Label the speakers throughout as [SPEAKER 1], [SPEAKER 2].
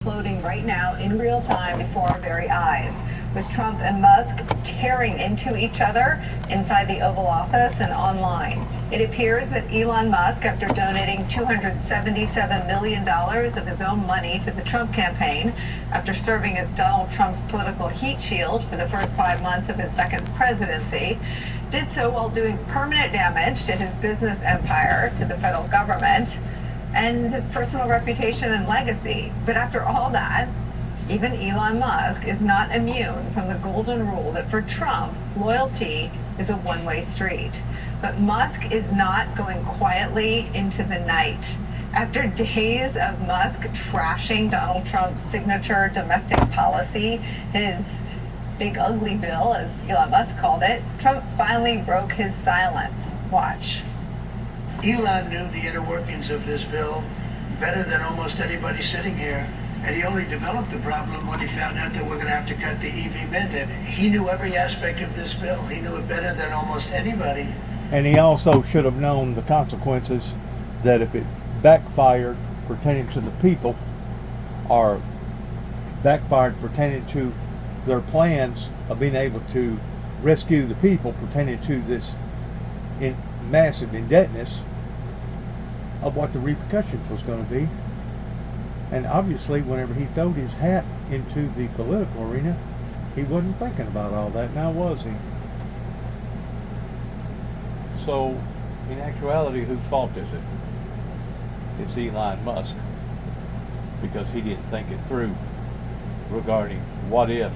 [SPEAKER 1] imploding right now in real time before our very eyes, with Trump and Musk tearing into each other inside the Oval Office and online. It appears that Elon Musk, after donating $277 million of his own money to the Trump campaign, after serving as Donald Trump's political heat shield for the first 5 months of his second presidency, did so while doing permanent damage to his business empire, to the federal government, and his personal reputation and legacy. But after all that, even Elon Musk is not immune from the golden rule that for Trump, loyalty is a one-way street. But Musk is not going quietly into the night. After days of Musk trashing Donald Trump's signature domestic policy, his big ugly bill, as Elon Musk called it, Trump finally broke his silence. Watch.
[SPEAKER 2] Elon knew the inner workings of this bill better than almost anybody sitting here. And he only developed the problem when he found out that we're going to have to cut the EV mandate. He knew every aspect of this bill. He knew it better than almost anybody.
[SPEAKER 3] And he also should have known the consequences, that if it backfired pertaining to the people, or backfired pertaining to their plans of being able to rescue the people pertaining to this massive indebtedness, of what the repercussions was going to be. And obviously, whenever he throwed his hat into the political arena, he wasn't thinking about all that, now was he? So, in actuality, whose fault is it? It's Elon Musk, because he didn't think it through regarding what if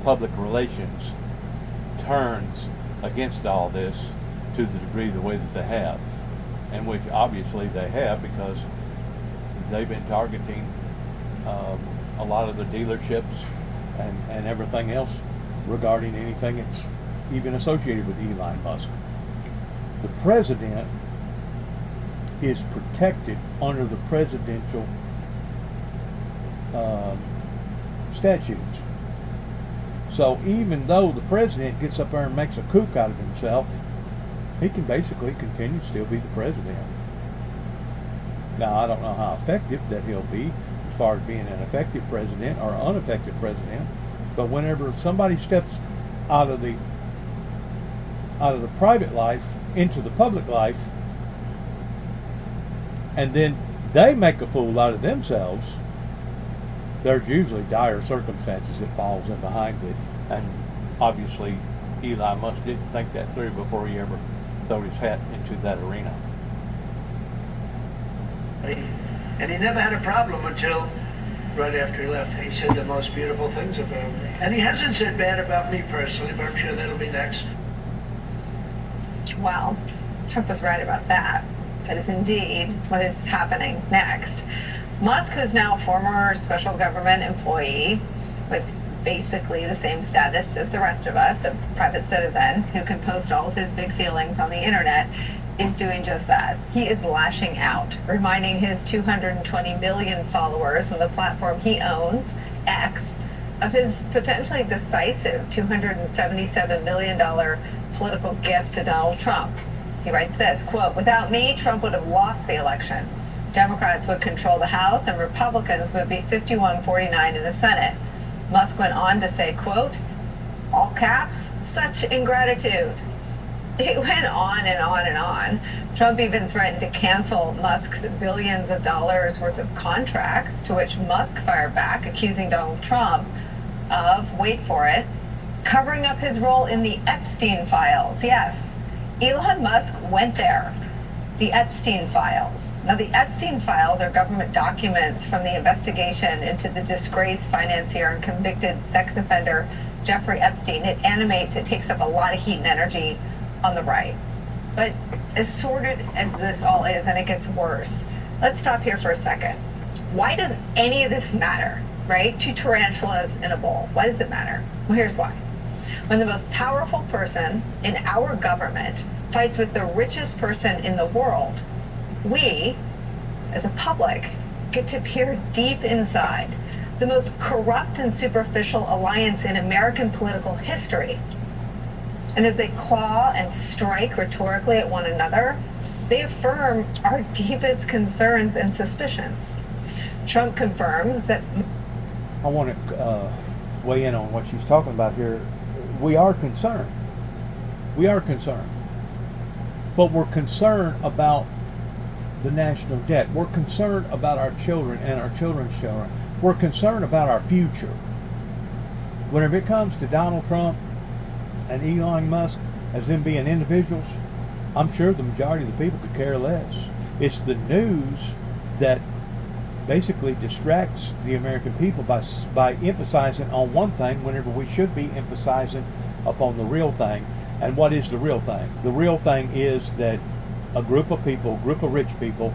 [SPEAKER 3] public relations turns against all this to the degree the way that they have, and which obviously they have, because they've been targeting a lot of the dealerships and everything else regarding anything that's even associated with Elon Musk. The president is protected under the presidential statutes. So even though the president gets up there and makes a kook out of himself, he can basically continue to still be the president. Now, I don't know how effective that he'll be as far as being an effective president or ineffective president, but whenever somebody steps out of the private life into the public life, and then they make a fool out of themselves, there's usually dire circumstances that falls in behind it. And obviously Elon Musk didn't think that through before he ever threw his hat into that arena.
[SPEAKER 2] And he never had a problem until right after he left. He said the most beautiful things about me. And he hasn't said bad about me personally, but I'm sure that'll be next.
[SPEAKER 1] Well, Trump was right about that. That is indeed what is happening next. Musk, who's now a former special government employee with basically the same status as the rest of us, a private citizen who can post all of his big feelings on the internet, is doing just that. He is lashing out, reminding his 220 million followers on the platform he owns, X, of his potentially decisive $277 million political gift to Donald Trump. He writes this, quote, "Without me, Trump would have lost the election. Democrats would control the House and Republicans would be 51-49 in the Senate." Musk went on to say, quote, all caps, "Such ingratitude." It went on and on and on. Trump even threatened to cancel Musk's billions of dollars worth of contracts, to which Musk fired back, accusing Donald Trump of, wait for it, covering up his role in the Epstein files. Yes, Elon Musk went there. The Epstein files. Now, the Epstein files are government documents from the investigation into the disgraced financier and convicted sex offender Jeffrey Epstein. It animates, it takes up a lot of heat and energy on the right. But as sordid as this all is, and it gets worse, let's stop here for a second. Why does any of this matter, right? Two tarantulas in a bowl. Why does it matter? Well, here's why. When the most powerful person in our government fights with the richest person in the world, we, as a public, get to peer deep inside the most corrupt and superficial alliance in American political history. And as they claw and strike rhetorically at one another, they affirm our deepest concerns and suspicions. Trump confirms that
[SPEAKER 3] I want to weigh in on what she's talking about here. We are concerned. We are concerned. But we're concerned about the national debt. We're concerned about our children and our children's children. We're concerned about our future. Whenever it comes to Donald Trump and Elon Musk as them being individuals, I'm sure the majority of the people could care less. It's the news that basically distracts the American people by emphasizing on one thing whenever we should be emphasizing upon the real thing. And what is the real thing? The real thing is that a group of people, a group of rich people,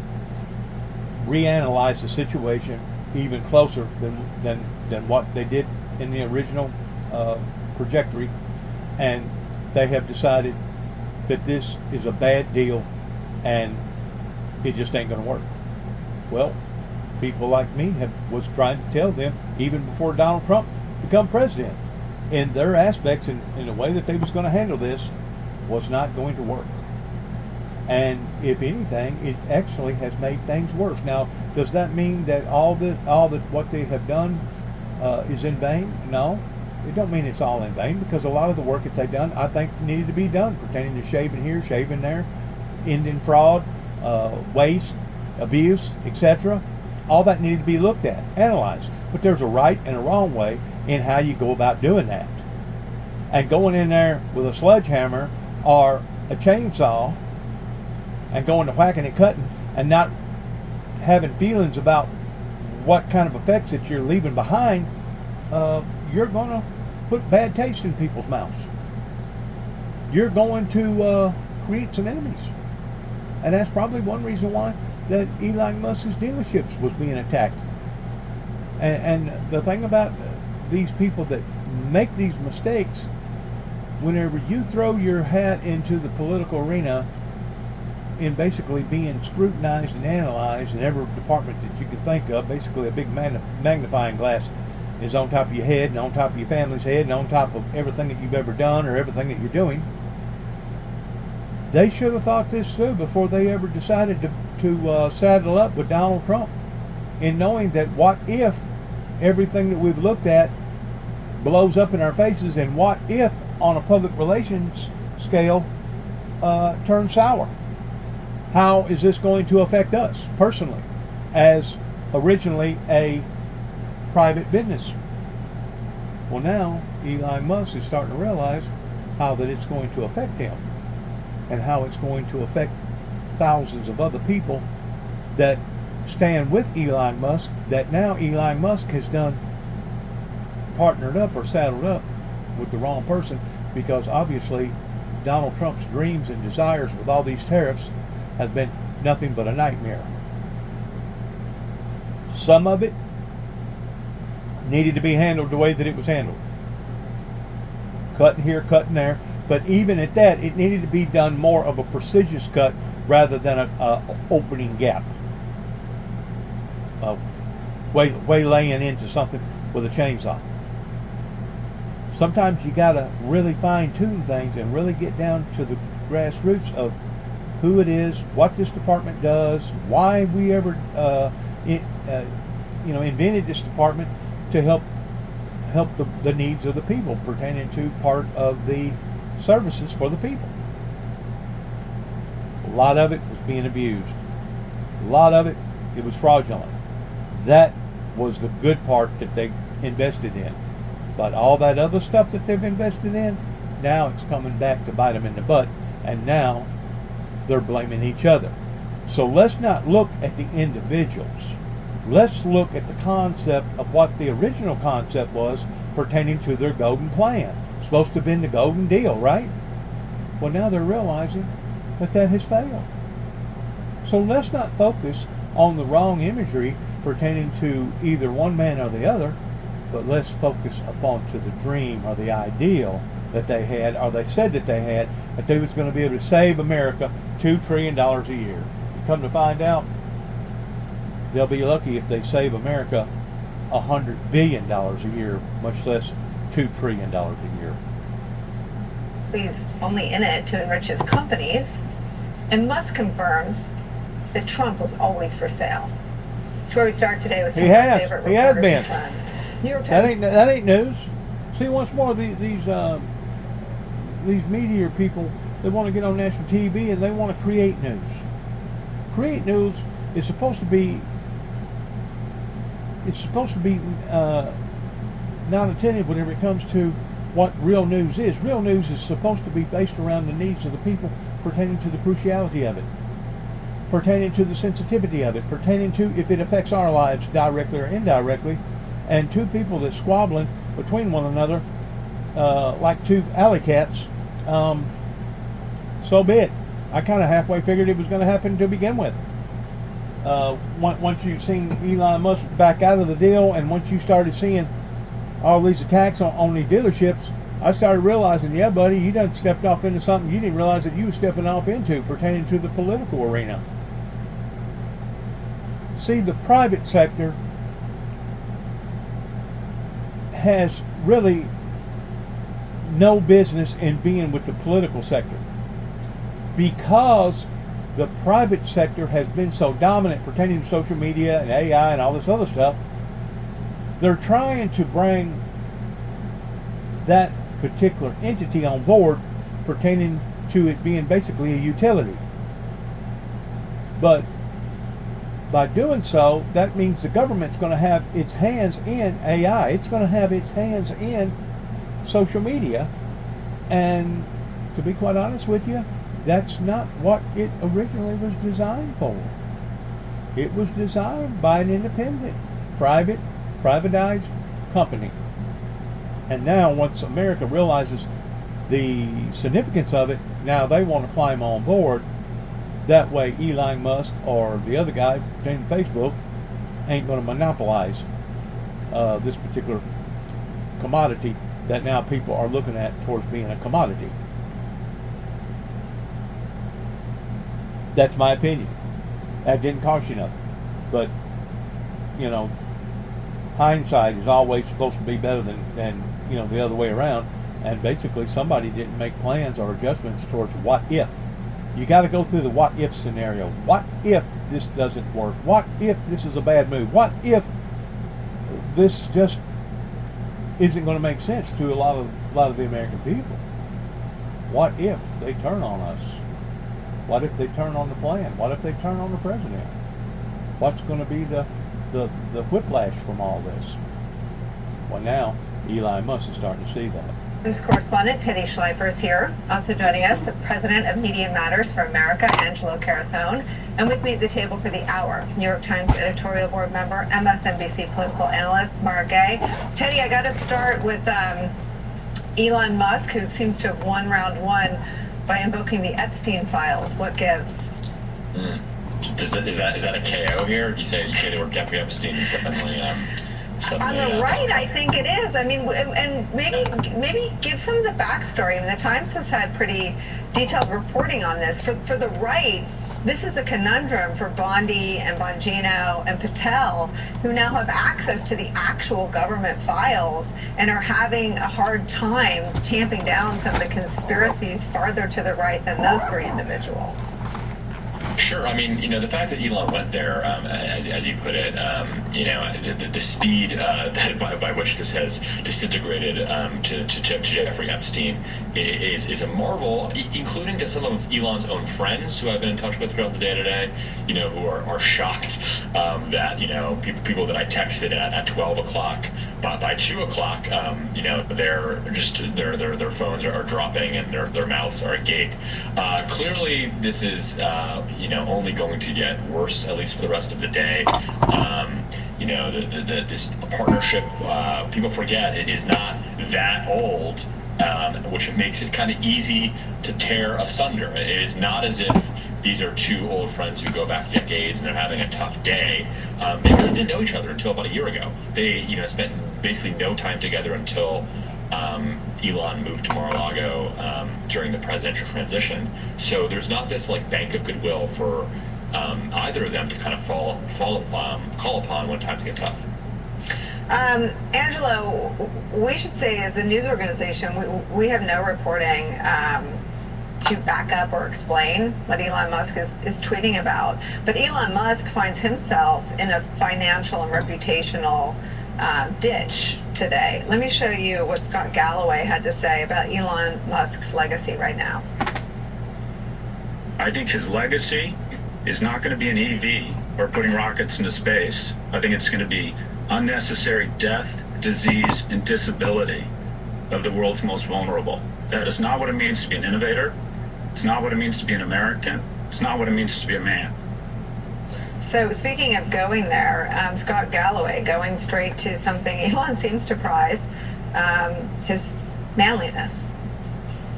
[SPEAKER 3] reanalyze the situation even closer than what they did in the original trajectory, and they have decided that this is a bad deal and it just ain't going to work. Well, people like me was trying to tell them even before Donald Trump become president, in their aspects and in the way that they was going to handle this was not going to work. And if anything, it actually has made things worse. Now, does that mean that all that what they have done is in vain? No, it don't mean it's all in vain, because a lot of the work that they've done, I think, needed to be done, pertaining to shaving here, shaving there, ending fraud, waste, abuse, etc. All that needed to be looked at, analyzed. But there's a right and a wrong way in how you go about doing that. And going in there with a sledgehammer or a chainsaw and going to whacking and cutting and not having feelings about what kind of effects that you're leaving behind, you're going to put bad taste in people's mouths. You're going to create some enemies. And that's probably one reason why that Elon Musk's dealerships was being attacked. And the thing about these people that make these mistakes, whenever you throw your hat into the political arena in basically being scrutinized and analyzed in every department that you can think of, basically a big magnifying glass is on top of your head and on top of your family's head and on top of everything that you've ever done or everything that you're doing. They should have thought this through before they ever decided to saddle up with Donald Trump, in knowing that what if everything that we've looked at blows up in our faces, and what if on a public relations scale turns sour? How is this going to affect us personally as originally a private business? Well, now Elon Musk is starting to realize how that it's going to affect him, and how it's going to affect thousands of other people that stand with Elon Musk, that now Elon Musk has done partnered up or saddled up with the wrong person, because obviously Donald Trump's dreams and desires with all these tariffs has been nothing but a nightmare. Some of it needed to be handled the way that it was handled. Cutting here, cutting there. But even at that, it needed to be done more of a precision cut rather than a opening gap. Way laying into something with a chainsaw. Sometimes you gotta really fine tune things and really get down to the grassroots of who it is, what this department does, why we ever invented this department to help the needs of the people, pertaining to part of the services for the people. A lot of it was being abused. A lot of it was fraudulent. That was the good part that they invested in. But all that other stuff that they've invested in, now it's coming back to bite them in the butt, and now they're blaming each other. So let's not look at the individuals. Let's look at the concept of what the original concept was pertaining to their golden plan. Supposed to have been the golden deal, right? Well, now they're realizing that has failed. So let's not focus on the wrong imagery pertaining to either one man or the other, but let's focus upon to the dream or the ideal that they had, or they said that they had, that they was going to be able to save America $2 trillion a year. Come to find out, they'll be lucky if they save America $100 billion a year, much less $2 trillion a year.
[SPEAKER 1] he's only in it to enrich his companies. And Musk confirms that Trump was always for sale. That's where we start today with some
[SPEAKER 3] He
[SPEAKER 1] of our
[SPEAKER 3] has.
[SPEAKER 1] favorite
[SPEAKER 3] He has
[SPEAKER 1] reporters
[SPEAKER 3] been.
[SPEAKER 1] and friends. New York
[SPEAKER 3] That
[SPEAKER 1] Times.
[SPEAKER 3] ain't news. See, once more, these media people, they want to get on national TV and they want to create news. Create news is supposed to be. It's supposed to be non-attentive whenever it comes to what real news is. Real news is supposed to be based around the needs of the people, pertaining to the cruciality of it, pertaining to the sensitivity of it, pertaining to if it affects our lives directly or indirectly, and two people that's squabbling between one another like two alley cats, so be it. I kind of halfway figured it was going to happen to begin with. Once you've seen Elon Musk back out of the deal, and once you started seeing all these attacks on these dealerships, I started realizing, yeah, buddy, you done stepped off into something you didn't realize that you were stepping off into pertaining to the political arena. See, the private sector has really no business in being with the political sector, because the private sector has been so dominant pertaining to social media and AI and all this other stuff. They're trying to bring that particular entity on board pertaining to it being basically a utility. But by doing so, that means the government's going to have its hands in AI. It's going to have its hands in social media. And to be quite honest with you, that's not what it originally was designed for. It was designed by an independent, privatized company. And now, once America realizes the significance of it, now they want to climb on board. That way, Elon Musk or the other guy, named Facebook, ain't going to monopolize this particular commodity that now people are looking at towards being a commodity. That's my opinion. That didn't cost you nothing. But, you know, hindsight is always supposed to be better than the other way around. And basically somebody didn't make plans or adjustments towards what if. You got to go through the what if scenario. What if this doesn't work? What if this is a bad move? What if this just isn't going to make sense to a lot of the American people? What if they turn on us? What if they turn on the plan? What if they turn on the president? What's going to be the whiplash from all this? Well, now Elon Musk is starting to see that.
[SPEAKER 1] News correspondent Teddy Schleifer is here. Also joining us, the president of Media Matters for America, Angelo Carasone. And with me at the table for the hour, New York Times editorial board member, MSNBC political analyst, Mara Gay. Teddy, I got to start with Elon Musk, who seems to have won round one by invoking the Epstein files. What gives?
[SPEAKER 4] Is that a KO here? You say they were Jeffrey Epstein and suddenly
[SPEAKER 1] on the right, I think it is. I mean, and maybe give some of the backstory. I mean, the Times has had pretty detailed reporting on this. For the right, this is a conundrum for Bondi and Bongino and Patel, who now have access to the actual government files and are having a hard time tamping down some of the conspiracies farther to the right than those three individuals.
[SPEAKER 4] Sure. I mean, the fact that Elon went there, as you put it, the speed by which this has disintegrated to Jeffrey Epstein is a marvel, including to some of Elon's own friends who I've been in touch with throughout the day today, who are shocked that, people that I texted at 12 o'clock, by 2 o'clock, their phones are dropping and their mouths are agape. Clearly, this is, only going to get worse, at least for the rest of the day. This partnership, people forget, it is not that old, which makes it kind of easy to tear asunder. It is not as if these are two old friends who go back decades and they're having a tough day. They really didn't know each other until about a year ago. They, spent basically no time together until Elon moved to Mar-a-Lago during the presidential transition. So there's not this bank of goodwill for either of them to kind of call upon when times get tough.
[SPEAKER 1] Angelo, we should say as a news organization, we have no reporting to back up or explain what Elon Musk is tweeting about. But Elon Musk finds himself in a financial and reputational ditch today. Let me show you what Scott Galloway had to say about Elon Musk's legacy right now.
[SPEAKER 5] I think his legacy is not going to be an EV or putting rockets into space. I think it's going to be unnecessary death, disease, and disability of the world's most vulnerable. That is not what it means to be an innovator. It's not what it means to be an American. It's not what it means to be a man.
[SPEAKER 1] So speaking of going there, Scott Galloway going straight to something Elon seems to prize, his manliness.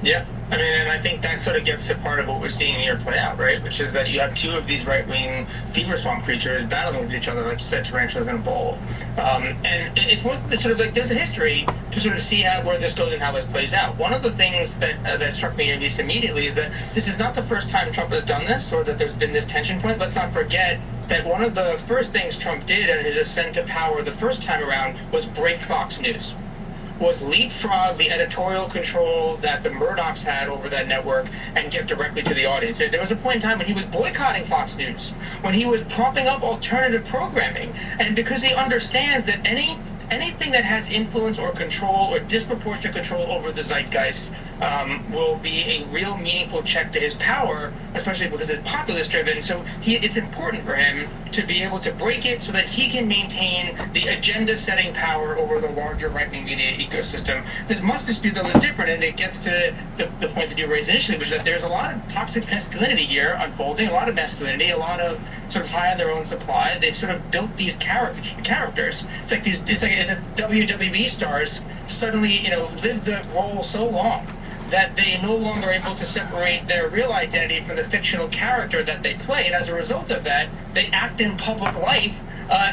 [SPEAKER 6] Yeah, I mean, and I think that sort of gets to part of what we're seeing here play out, right? Which is that you have two of these right-wing fever swamp creatures battling with each other, like you said, tarantulas in a bowl. And it's one that sort of like there's a history to sort of see where this goes and how this plays out. One of the things that struck me at least immediately is that this is not the first time Trump has done this, or that there's been this tension point. Let's not forget that one of the first things Trump did in his ascent to power the first time around was break Fox News. Was leapfrog the editorial control that the Murdochs had over that network and get directly to the audience. There was a point in time when he was boycotting Fox News, when he was propping up alternative programming, and because he understands that anything that has influence or control or disproportionate control over the zeitgeist will be a real meaningful check to his power, especially because it's populist driven. So it's important for him to be able to break it so that he can maintain the agenda setting power over the larger right-wing media ecosystem. This Musk dispute, though, is different, and it gets to the point that you raised initially, which is that there's a lot of toxic masculinity here unfolding, a lot of masculinity, a lot of sort of high on their own supply. They've sort of built these characters. It's like as if WWE stars suddenly, live the role so long that they no longer are able to separate their real identity from the fictional character that they play. And as a result of that, they act in public life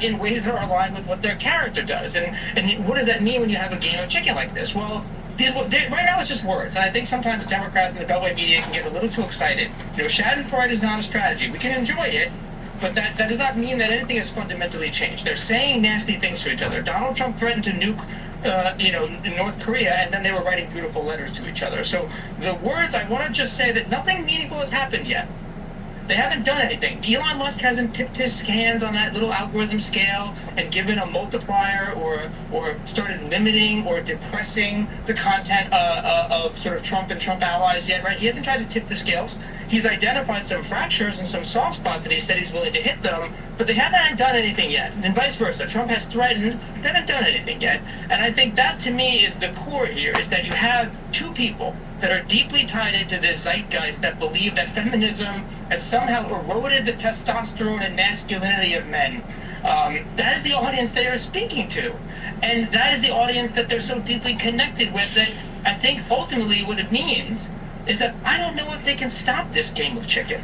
[SPEAKER 6] in ways that are aligned with what their character does. And what does that mean when you have a game of chicken like this? Well, right now it's just words. And I think sometimes Democrats and the Beltway media can get a little too excited. Schadenfreude is not a strategy. We can enjoy it, but that does not mean that anything has fundamentally changed. They're saying nasty things to each other. Donald Trump threatened to nuke in North Korea, and then they were writing beautiful letters to each other. So the words, I want to just say that nothing meaningful has happened yet. They haven't done anything. Elon Musk hasn't tipped his hands on that little algorithm scale and given a multiplier or started limiting or depressing the content of sort of Trump and Trump allies yet, right? He hasn't tried to tip the scales. He's identified some fractures and some soft spots that he said he's willing to hit them, but they haven't done anything yet. And vice versa. Trump has threatened, they haven't done anything yet. And I think that, to me, is the core here, is that you have two people that are deeply tied into this zeitgeist that believe that feminism has somehow eroded the testosterone and masculinity of men. That is the audience they are speaking to. And that is the audience that they're so deeply connected with, that I think ultimately what it means is that I don't know if they can stop this game of chicken.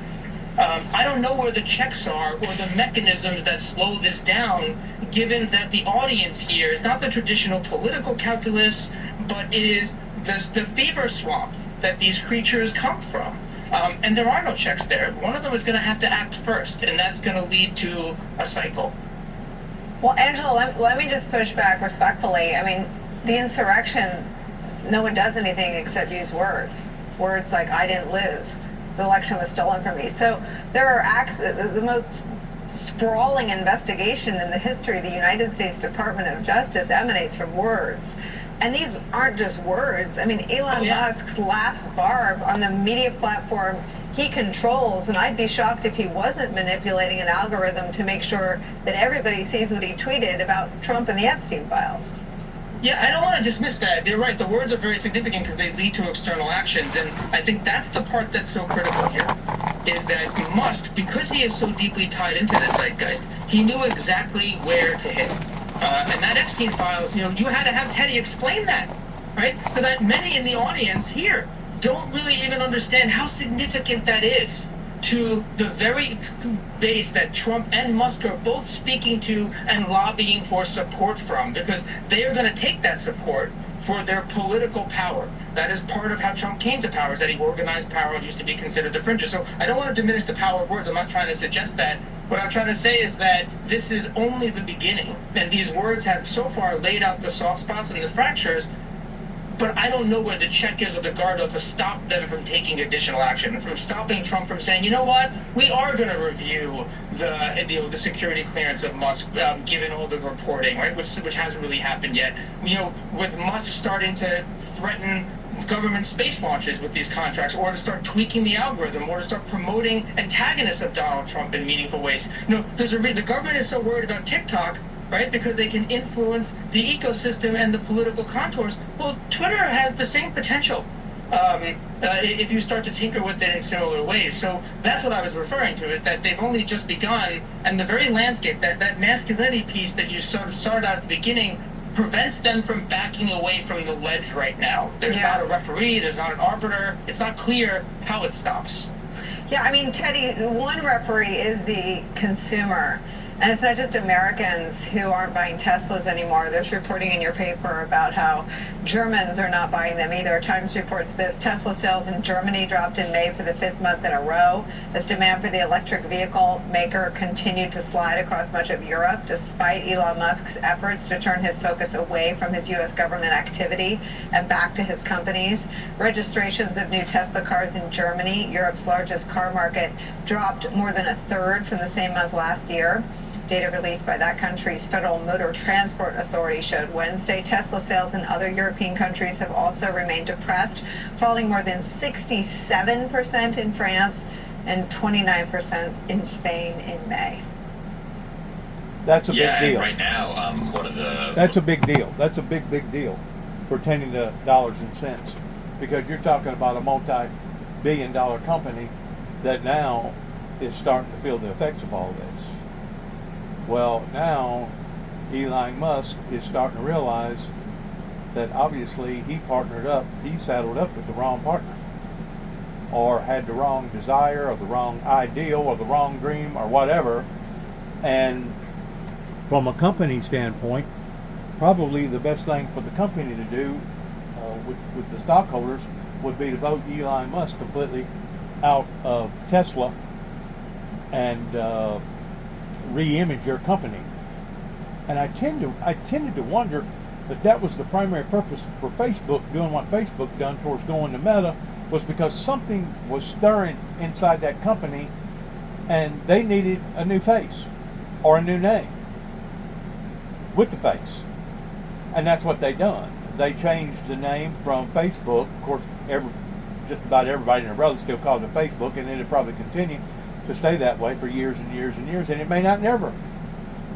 [SPEAKER 6] I don't know where the checks are or the mechanisms that slow this down, given that the audience here is not the traditional political calculus, but it is the fever swamp that these creatures come from. And there are no checks there. One of them is going to have to act first, and that's going to lead to a cycle.
[SPEAKER 1] Well, Angela, let me just push back respectfully. I mean, the insurrection, no one does anything except use words. Words like, I didn't lose. The election was stolen from me. So there are acts, the most sprawling investigation in the history of the United States Department of Justice emanates from words. And these aren't just words. I mean, Elon Musk's last barb on the media platform he controls, and I'd be shocked if he wasn't manipulating an algorithm to make sure that everybody sees what he tweeted about Trump and the Epstein files.
[SPEAKER 6] Yeah, I don't want to dismiss that. You're right. The words are very significant because they lead to external actions. And I think that's the part that's so critical here, is that Musk, because he is so deeply tied into the zeitgeist, he knew exactly where to hit. And that Epstein files, you had to have Teddy explain that, right? Because many in the audience here don't really even understand how significant that is to the very base that Trump and Musk are both speaking to and lobbying for support from, because they are going to take that support for their political power. That is part of how Trump came to power, is that he organized power and used to be considered the fringes. So I don't want to diminish the power of words. I'm not trying to suggest that. What I'm trying to say is that this is only the beginning. And these words have so far laid out the soft spots and the fractures. but I don't know where the check is or the guardrail to stop them from taking additional action, from stopping Trump from saying, you know what, we are going to review the security clearance of Musk, given all the reporting, right, which hasn't really happened yet. You know, with Musk starting to threaten government space launches with these contracts, or to start tweaking the algorithm, or to start promoting antagonists of Donald Trump in meaningful ways. You know, the government is so worried about TikTok, right? Because they can influence the ecosystem and the political contours. Well, Twitter has the same potential if you start to tinker with it in similar ways. So that's what I was referring to, is that they've only just begun, and the very landscape, that masculinity piece that you sort of started out at the beginning, prevents them from backing away from the ledge right now. There's
[SPEAKER 1] Yeah.
[SPEAKER 6] not a referee, there's not an arbiter, it's not clear how it stops.
[SPEAKER 1] Yeah, I mean, Teddy, the one referee is the consumer. And it's not just Americans who aren't buying Teslas anymore. There's reporting in your paper about how Germans are not buying them either. Times reports this: Tesla sales in Germany dropped in May for the 5th month in a row, as demand for the electric vehicle maker continued to slide across much of Europe, despite Elon Musk's efforts to turn his focus away from his U.S. government activity and back to his companies. Registrations of new Tesla cars in Germany, Europe's largest car market, dropped more than a third from the same month last year. Data released by that country's Federal Motor Transport Authority showed Wednesday Tesla sales in other European countries have also remained depressed, falling more than 67% in France and 29% in Spain in May.
[SPEAKER 3] That's a
[SPEAKER 4] Yeah,
[SPEAKER 3] big
[SPEAKER 4] and
[SPEAKER 3] deal.
[SPEAKER 4] right now, one of the
[SPEAKER 3] That's a big deal. That's a big deal pertaining to dollars and cents, because you're talking about a multi-billion-dollar company that now is starting to feel the effects of all this. Well, now Elon Musk is starting to realize that obviously he saddled up with the wrong partner, or had the wrong desire, or the wrong ideal, or the wrong dream, or whatever. And from a company standpoint, probably the best thing for the company to do with the stockholders would be to vote Elon Musk completely out of Tesla and re-image your company. And I tended to wonder that was the primary purpose for Facebook doing what Facebook done towards going to Meta, was because something was stirring inside that company and they needed a new face or a new name with the face. And that's what they done. They changed the name from Facebook. Of course, just about everybody and their brother still calls it Facebook, and it'll probably continue to stay that way for years and years and years, and it may not never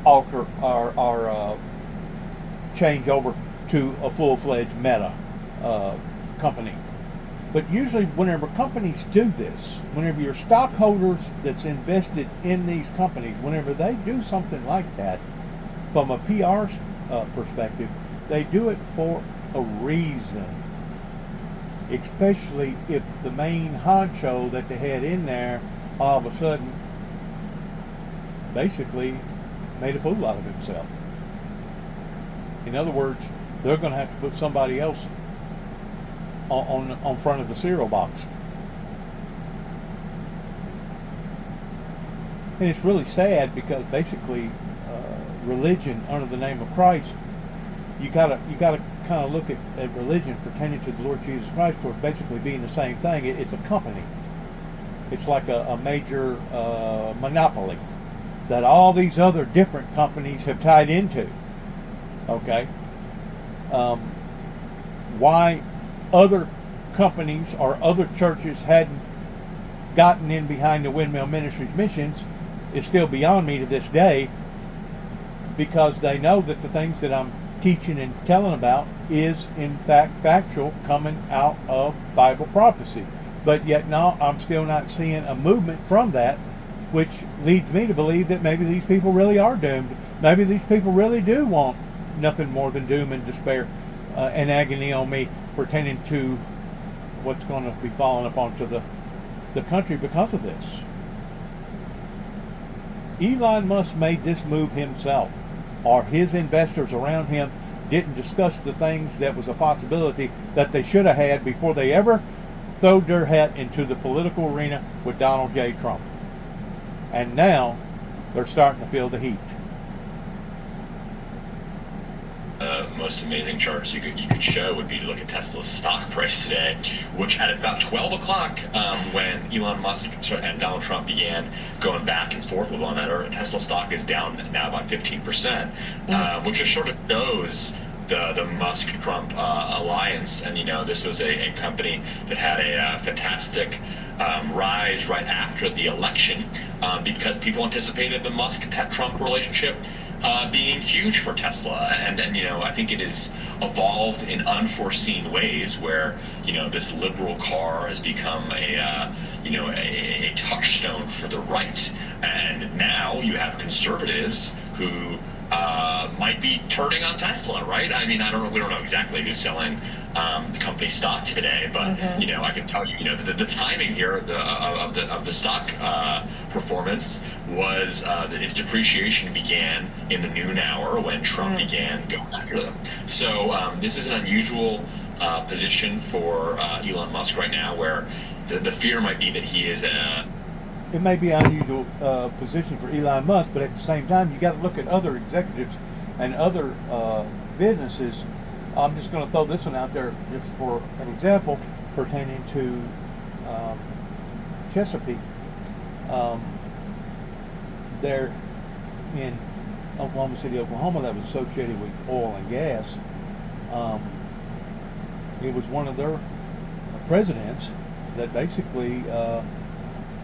[SPEAKER 3] alter or change over to a full-fledged Meta company. But usually whenever companies do this, whenever your stockholders that's invested in these companies, whenever they do something like that, from a PR perspective, they do it for a reason. Especially if the main honcho that they had in there all of a sudden basically made a fool out of himself. In other words, they're going to have to put somebody else on front of the cereal box. And it's really sad, because basically religion under the name of Christ, you gotta kind of look at religion pertaining to the Lord Jesus Christ towards basically being the same thing. It's a company. It's like a major monopoly that all these other different companies have tied into. Okay? Why other companies or other churches hadn't gotten in behind the Windmill Ministries missions is still beyond me to this day, because they know that the things that I'm teaching and telling about is in fact factual, coming out of Bible prophecy. But yet now I'm still not seeing a movement from that, which leads me to believe that maybe these people really are doomed. Maybe these people really do want nothing more than doom and despair and agony on me pertaining to what's going to be falling upon to the country because of this. Elon Musk made this move himself, or his investors around him didn't discuss the things that was a possibility that they should have had before they ever threw their hat into the political arena with Donald J. Trump. And now they're starting to feel the heat.
[SPEAKER 4] most amazing charts you could show would be to look at Tesla's stock price today, which at about 12 o'clock, when Elon Musk and Donald Trump began going back and forth with one another, Tesla stock is down now about 15%, which just sort of shows the Musk-Trump alliance. And, this was a company that had a fantastic rise right after the election because people anticipated the Musk-Trump relationship being huge for Tesla. And I think it has evolved in unforeseen ways where, this liberal car has become a touchstone for the right. And now you have conservatives who might be turning on Tesla, right? I mean, we don't know exactly who's selling the company stock today, but I can tell you, the timing here of the stock performance was that its depreciation began in the noon hour when Trump began going after them. So this is an unusual position for Elon Musk right now, where the fear might be that he is
[SPEAKER 3] It may be an unusual position for Elon Musk, but at the same time, you got to look at other executives and other businesses. I'm just going to throw this one out there just for an example pertaining to Chesapeake. There in Oklahoma City, Oklahoma, that was associated with oil and gas. It was one of their presidents that basically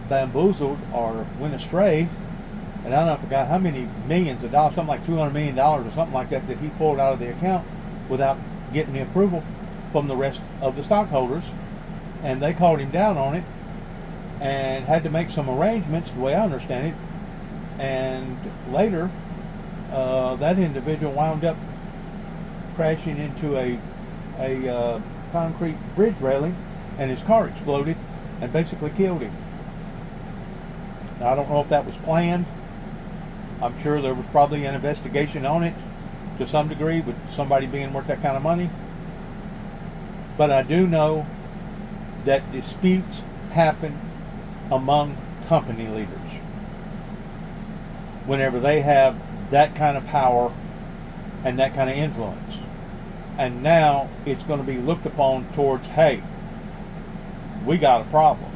[SPEAKER 3] bamboozled or went astray, and I forgot how many millions of dollars, something like $200 million or something like that he pulled out of the account without getting the approval from the rest of the stockholders, and they called him down on it and had to make some arrangements, the way I understand it, and later that individual wound up crashing into a concrete bridge railing, and his car exploded and basically killed him. Now, I don't know if that was planned. I'm sure there was probably an investigation on it to some degree with somebody being worth that kind of money. But I do know that disputes happen among company leaders whenever they have that kind of power and that kind of influence. And now it's going to be looked upon towards, hey, we got a problem.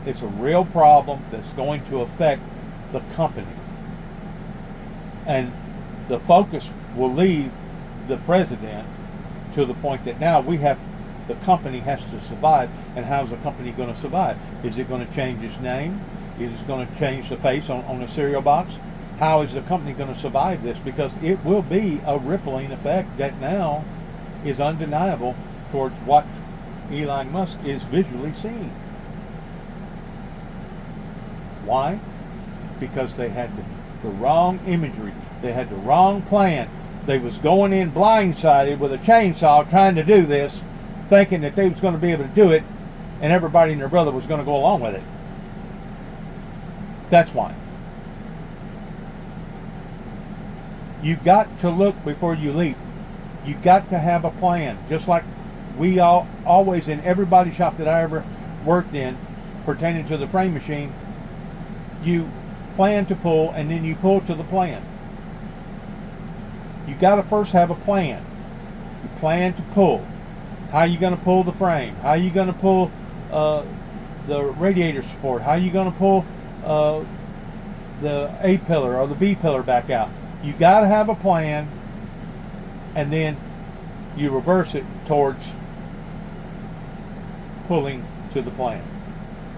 [SPEAKER 3] It's a real problem that's going to affect the company. And the focus will leave the president to the point that now the company has to survive. And how's the company going to survive? Is it going to change its name? Is it going to change the face on a cereal box? How is the company going to survive this? Because it will be a rippling effect that now is undeniable towards what Elon Musk is visually seeing. Why? Because they had the wrong imagery. They had the wrong plan. They was going in blindsided with a chainsaw trying to do this, thinking that they was going to be able to do it, and everybody and their brother was going to go along with it. That's why. You got to look before you leap. You got to have a plan. Just like we always, in every shop that I ever worked in pertaining to the frame machine, you plan to pull and then you pull to the plan. You got to first have a plan. You plan to pull. How are you going to pull the frame? How are you going to pull the radiator support? How are you going to pull the A pillar or the B pillar back out? You got to have a plan, and then you reverse it towards pulling to the plan.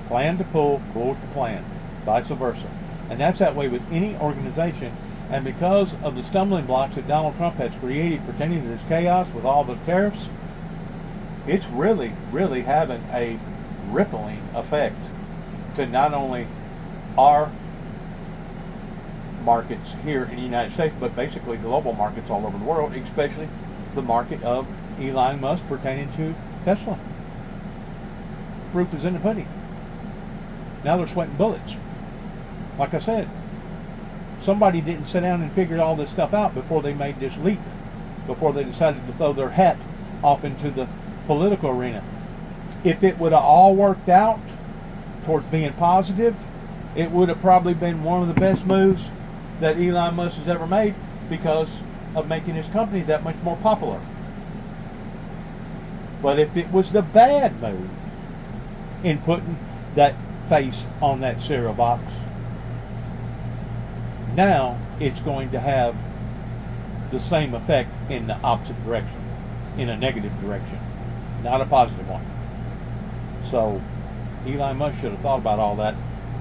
[SPEAKER 3] Plan to pull, pull to plan, vice versa. And that's that way with any organization. And because of the stumbling blocks that Donald Trump has created pertaining to this chaos with all the tariffs, it's really, really having a rippling effect to not only our markets here in the United States, but basically global markets all over the world, especially the market of Elon Musk pertaining to Tesla. Proof is in the pudding. Now they're sweating bullets. Like I said, somebody didn't sit down and figure all this stuff out before they made this leap, before they decided to throw their hat off into the political arena. If it would have all worked out towards being positive, it would have probably been one of the best moves that Elon Musk has ever made, because of making his company that much more popular. But if it was the bad move in putting that face on that cereal box, now it's going to have the same effect in the opposite direction, in a negative direction, not a positive one. So Elon Musk should have thought about all that,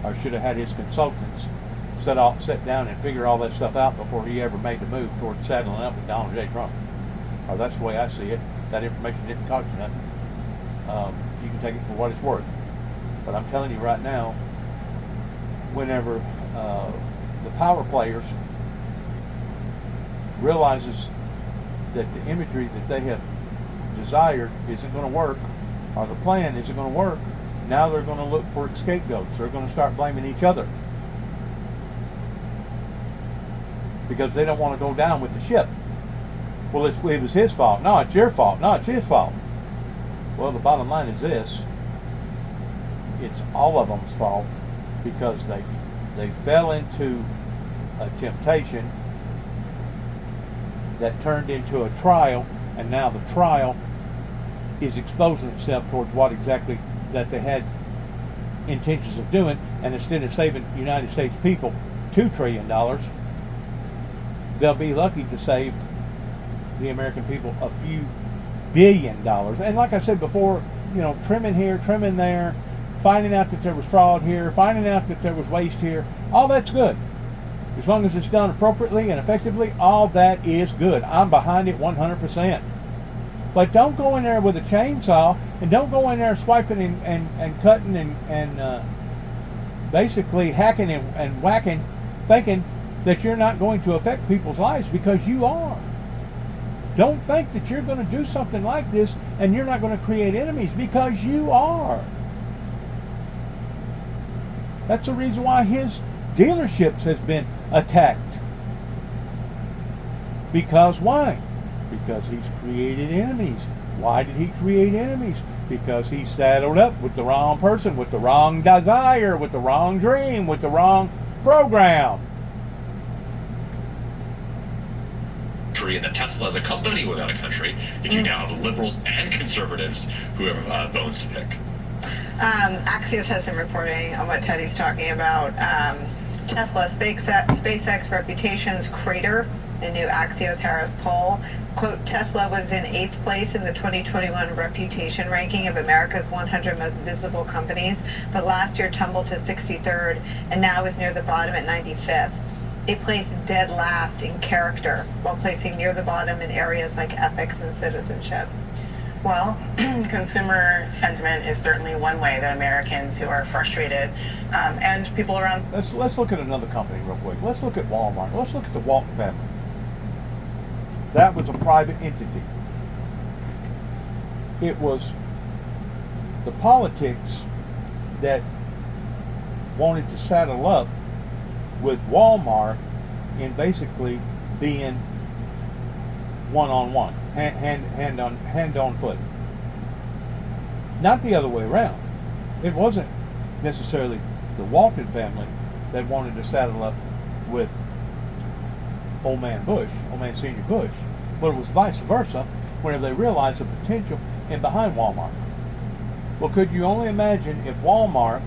[SPEAKER 3] or should have had his consultants sit down and figure all that stuff out before he ever made the move towards saddling up with Donald J. Trump. Or that's the way I see it. That information didn't cost you nothing. You can take it for what it's worth. But I'm telling you right now, whenever the power players realizes that the imagery that they have desired isn't going to work, or the plan isn't going to work, now they're going to look for scapegoats. They're going to start blaming each other because they don't want to go down with the ship. Well, it was his fault. No, it's your fault. No, it's his fault. Well, the bottom line is this: it's all of them's fault, because they fell into a temptation that turned into a trial, and now the trial is exposing itself towards what exactly that they had intentions of doing. And instead of saving the United States people $2 trillion, they'll be lucky to save the American people a few $billion. And like I said before, trimming here, trimming there, finding out that there was fraud here, finding out that there was waste here, all that's good. As long as it's done appropriately and effectively, all that is good. I'm behind it 100%. But don't go in there with a chainsaw, and don't go in there swiping and cutting and basically hacking and whacking, thinking that you're not going to affect people's lives, because you are. Don't think that you're going to do something like this and you're not going to create enemies, because you are. That's the reason why his dealerships has been attacked. Because why? Because he's created enemies. Why did he create enemies? Because he saddled up with the wrong person, with the wrong desire, with the wrong dream, with the wrong program.
[SPEAKER 4] And that Tesla is a company without a country, if you now have liberals and conservatives who have bones to pick.
[SPEAKER 1] Axios has some reporting on what Teddy's talking about. Tesla, SpaceX reputations crater. A new Axios Harris poll. Quote, Tesla was in 8th place in the 2021 reputation ranking of America's 100 most visible companies, but last year tumbled to 63rd and now is near the bottom at 95th. It placed dead last in character, while placing near the bottom in areas like ethics and citizenship.
[SPEAKER 7] Well, consumer sentiment is certainly one way that Americans who are frustrated and people around.
[SPEAKER 3] Let's look at another company real quick. Let's look at Walmart. Let's look at the Walton family. That was a private entity. It was the politics that wanted to saddle up with Walmart in basically being one-on-one, hand on foot. Not the other way around. It wasn't necessarily the Walton family that wanted to saddle up with old man Senior Bush, but it was vice versa whenever they realized the potential in behind Walmart. Well, could you only imagine if Walmart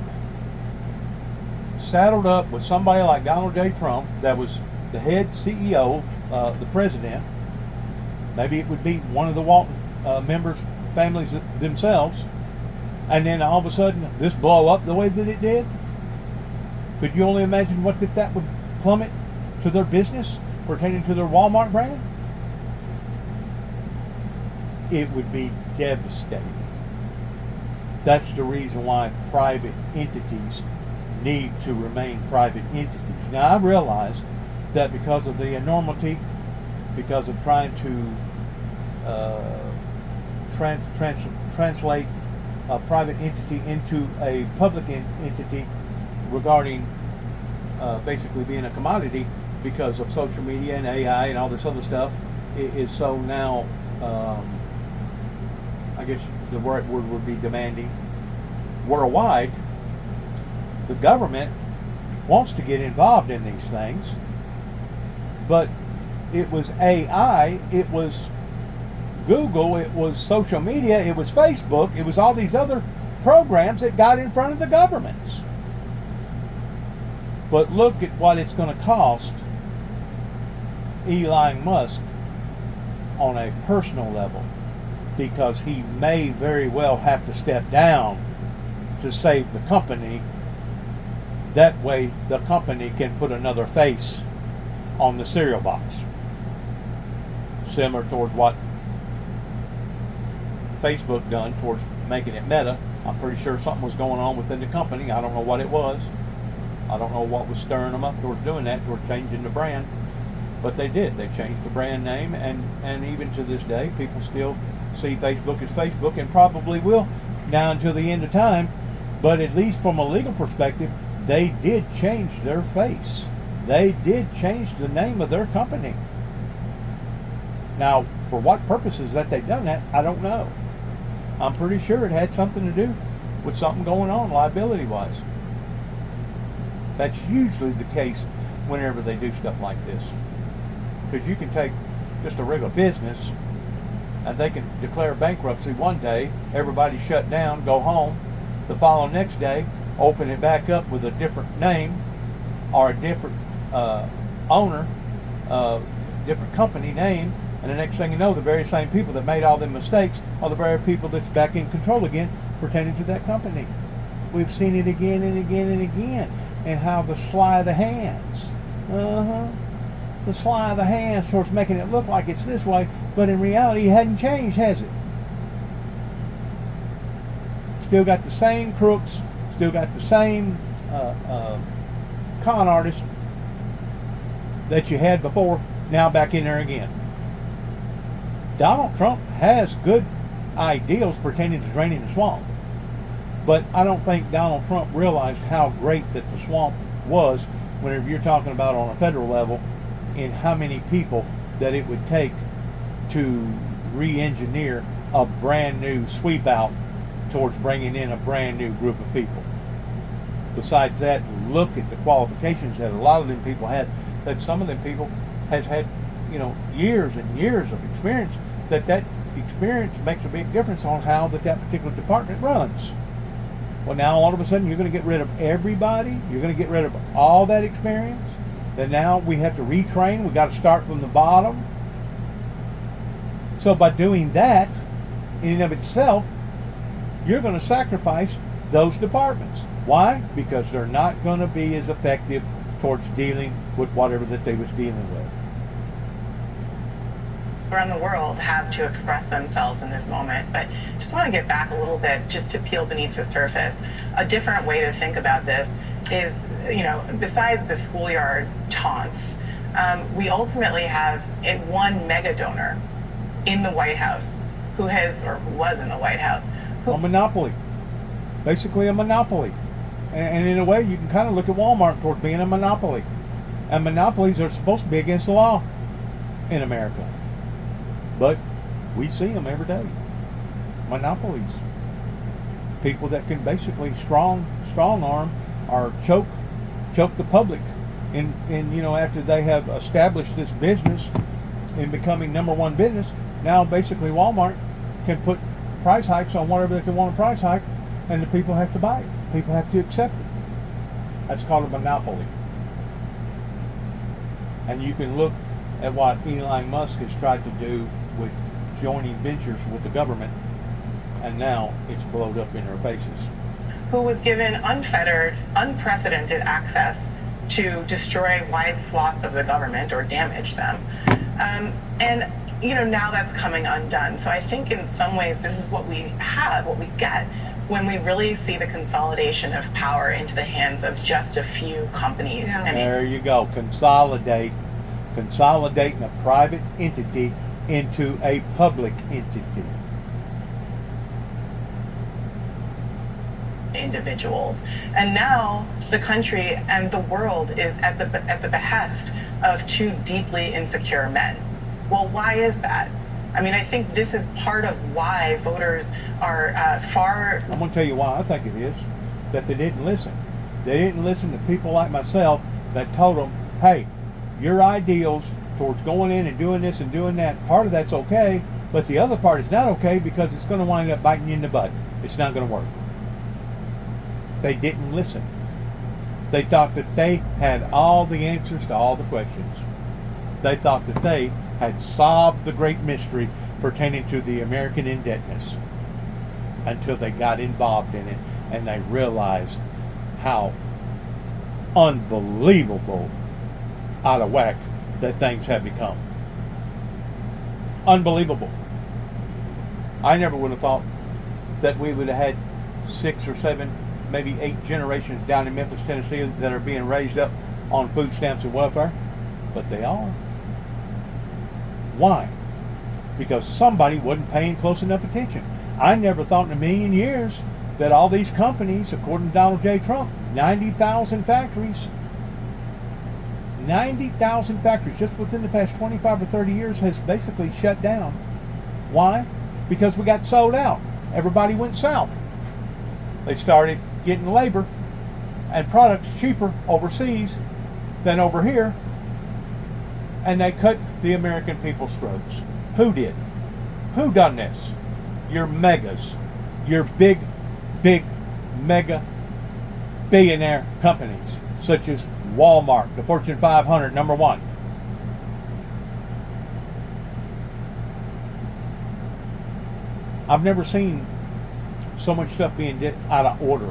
[SPEAKER 3] saddled up with somebody like Donald J. Trump, that was the head CEO, the president? Maybe it would be one of the Walton members' families themselves, and then all of a sudden this blow up the way that it did. Could you only imagine what that would plummet to their business pertaining to their Walmart brand? It would be devastating. That's the reason why private entities need to remain private entities. Now, I realize that because of the enormity, because of trying to translate a private entity into a public entity regarding basically being a commodity, because of social media and AI and all this other stuff, is so now, I guess the right word would be demanding. Worldwide, the government wants to get involved in these things, but AI, it was Google, it was social media, it was Facebook, it was all these other programs that got in front of the governments. But look at what it's going to cost Elon Musk on a personal level, because he may very well have to step down to save the company. That way the company can put another face on the cereal box, similar towards what Facebook done towards making it Meta. I'm pretty sure something was going on within the company. I don't know what it was. I don't know what was stirring them up towards doing that, towards changing the brand. But they did. They changed the brand name, and even to this day, people still see Facebook as Facebook, and probably will now until the end of time. But at least from a legal perspective, they did change their face. They did change the name of their company. Now, for what purposes that they've done that, I don't know. I'm pretty sure it had something to do with something going on liability-wise. That's usually the case whenever they do stuff like this. Because you can take just a regular business and they can declare bankruptcy one day, everybody shut down, go home. The following next day, open it back up with a different name or a different owner, different company name, and the next thing you know, the very same people that made all them mistakes are the very people that's back in control again, pertaining to that company. We've seen it again and again and again, and how the sleight of the hands, the sleight of the hands towards making it look like it's this way, but in reality it hadn't changed, has it? Still got the same crooks, still got the same con artists that you had before, now back in there again. Donald Trump has good ideals pertaining to draining the swamp, but I don't think Donald Trump realized how great that the swamp was whenever you're talking about on a federal level, and how many people that it would take to re-engineer a brand new sweep out towards bringing in a brand new group of people. Besides that, look at the qualifications that a lot of them people had, that some of them people has had, years and years of experience, that experience makes a big difference on how that particular department runs. Well, now all of a sudden you're going to get rid of everybody, you're going to get rid of all that experience, then now we have to retrain, we got to start from the bottom. So by doing that, in and of itself, you're going to sacrifice those departments. Why? Because they're not going to be as effective towards dealing with whatever that they was dealing with.
[SPEAKER 7] Around the world have to express themselves in this moment, but just want to get back a little bit just to peel beneath the surface. A different way to think about this is, besides the schoolyard taunts, we ultimately have one mega donor in the White House who was in the White House.
[SPEAKER 3] A monopoly. Basically a monopoly. And in a way, you can kind of look at Walmart towards being a monopoly. And monopolies are supposed to be against the law in America. But we see them every day. Monopolies. People that can basically strong arm or choke the public in after they have established this business in becoming number one business. Now basically Walmart can put price hikes on whatever they want to price hike, and the people have to buy it. People have to accept it. That's called a monopoly. And you can look at what Elon Musk has tried to do with joining ventures with the government, and now it's blowed up in their faces.
[SPEAKER 7] Who was given unfettered, unprecedented access to destroy wide swaths of the government or damage them. And now that's coming undone. So I think in some ways this is what we get when we really see the consolidation of power into the hands of just a few companies.
[SPEAKER 1] Yeah.
[SPEAKER 3] There you go. Consolidating a private entity into a public entity.
[SPEAKER 7] Individuals. And now the country and the world is at the behest of two deeply insecure men. Well, why is that? I mean, I think this is part of why voters are far...
[SPEAKER 3] I'm going to tell you why I think it is. That they didn't listen. They didn't listen to people like myself that told them, hey, your ideals towards going in and doing this and doing that, part of that's okay, but the other part is not okay because it's going to wind up biting you in the butt. It's not going to work. They didn't listen. They thought that they had all the answers to all the questions. They thought that they had solved the great mystery pertaining to the American indebtedness until they got involved in it and they realized how unbelievable out of whack that things have become. Unbelievable. I never would have thought that we would have had 6 or 7, maybe 8 generations down in Memphis, Tennessee that are being raised up on food stamps and welfare, but they are. Why? Because somebody wasn't paying close enough attention. I never thought in a million years that all these companies, according to Donald J. Trump, 90,000 factories, 90,000 factories just within the past 25 or 30 years has basically shut down. Why? Because we got sold out. Everybody went south. They started getting labor and products cheaper overseas than over here, and they cut the American people's throats. Who did? Who done this? Your megas, your big mega billionaire companies such as Walmart, the Fortune 500, number 1. I've never seen so much stuff being out of order.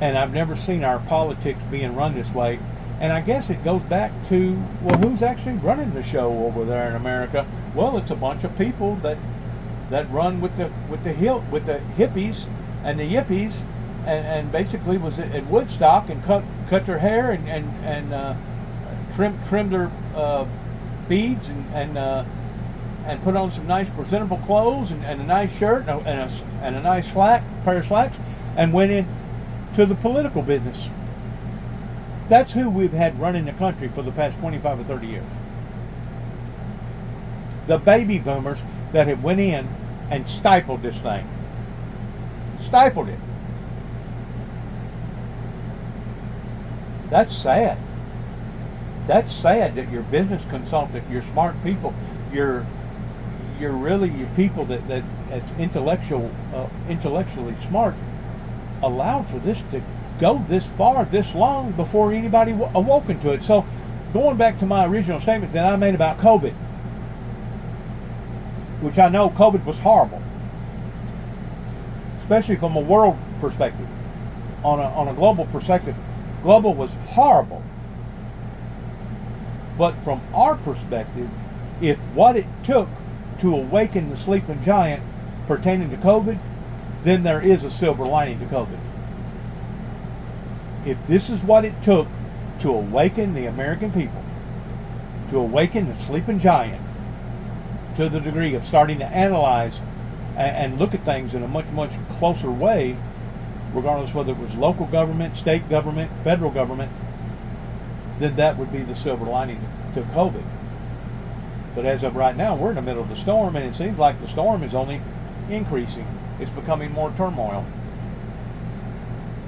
[SPEAKER 3] And I've never seen our politics being run this way. And I guess it goes back to, well, who's actually running the show over there in America? Well, it's a bunch of people that run with the hippies and the yippies, and basically was at Woodstock and cut their hair and trimmed their beads and put on some nice presentable clothes and a nice shirt and a nice pair of slacks, and went in to the political business. That's who we've had running the country for the past 25 or 30 years. The baby boomers that have went in and stifled this thing. Stifled it. That's sad. That's sad that your business consultant, your smart people, your people that's intellectually smart, allowed for this to go this far, this long before anybody awoken to it. So, going back to my original statement that I made about COVID, which I know COVID was horrible, especially from a world perspective. On a global perspective, global was horrible. But from our perspective, if what it took to awaken the sleeping giant pertaining to COVID, then there is a silver lining to COVID. If this is what it took to awaken the American people, to awaken the sleeping giant to the degree of starting to analyze and look at things in a much, much closer way, regardless whether it was local government, state government, federal government, then that would be the silver lining to COVID. But as of right now, we're in the middle of the storm, and it seems like the storm is only increasing. It's becoming more turmoil.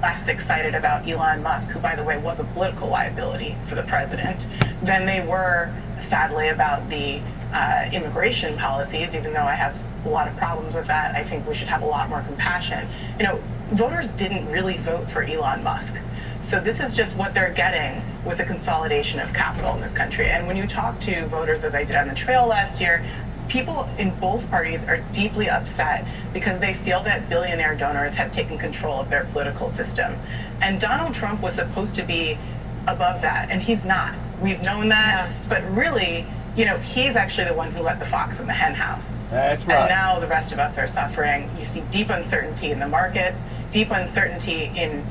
[SPEAKER 7] Less excited about Elon Musk, who, by the way, was a political liability for the president, than they were, sadly, about the immigration policies. Even though I have a lot of problems with that, I think we should have a lot more compassion. You know, voters didn't really vote for Elon Musk. So this is just what they're getting with the consolidation of capital in this country. And when you talk to voters, as I did on the trail last year, people in both parties are deeply upset because they feel that billionaire donors have taken control of their political system. And Donald Trump was supposed to be above that, and he's not. We've known that, but really, you know, he's actually the one who let the fox in the hen house.
[SPEAKER 3] That's right.
[SPEAKER 7] And now the rest of us are suffering. You see deep uncertainty in the markets, deep uncertainty in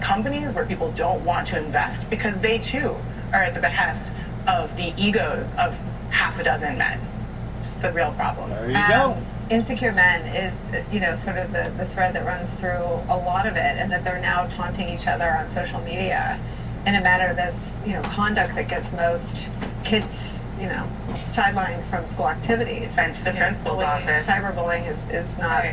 [SPEAKER 7] companies where people don't want to invest because they too are at the behest of the egos of half a dozen men. It's a real problem.
[SPEAKER 3] There you go.
[SPEAKER 1] Insecure men is, you know, sort of the thread that runs through a lot of it, and that they're now taunting each other on social media in a manner that's, you know, conduct that gets most kids, you know, sidelined from school activities.
[SPEAKER 7] Sent to the principal's office.
[SPEAKER 1] Cyberbullying is not,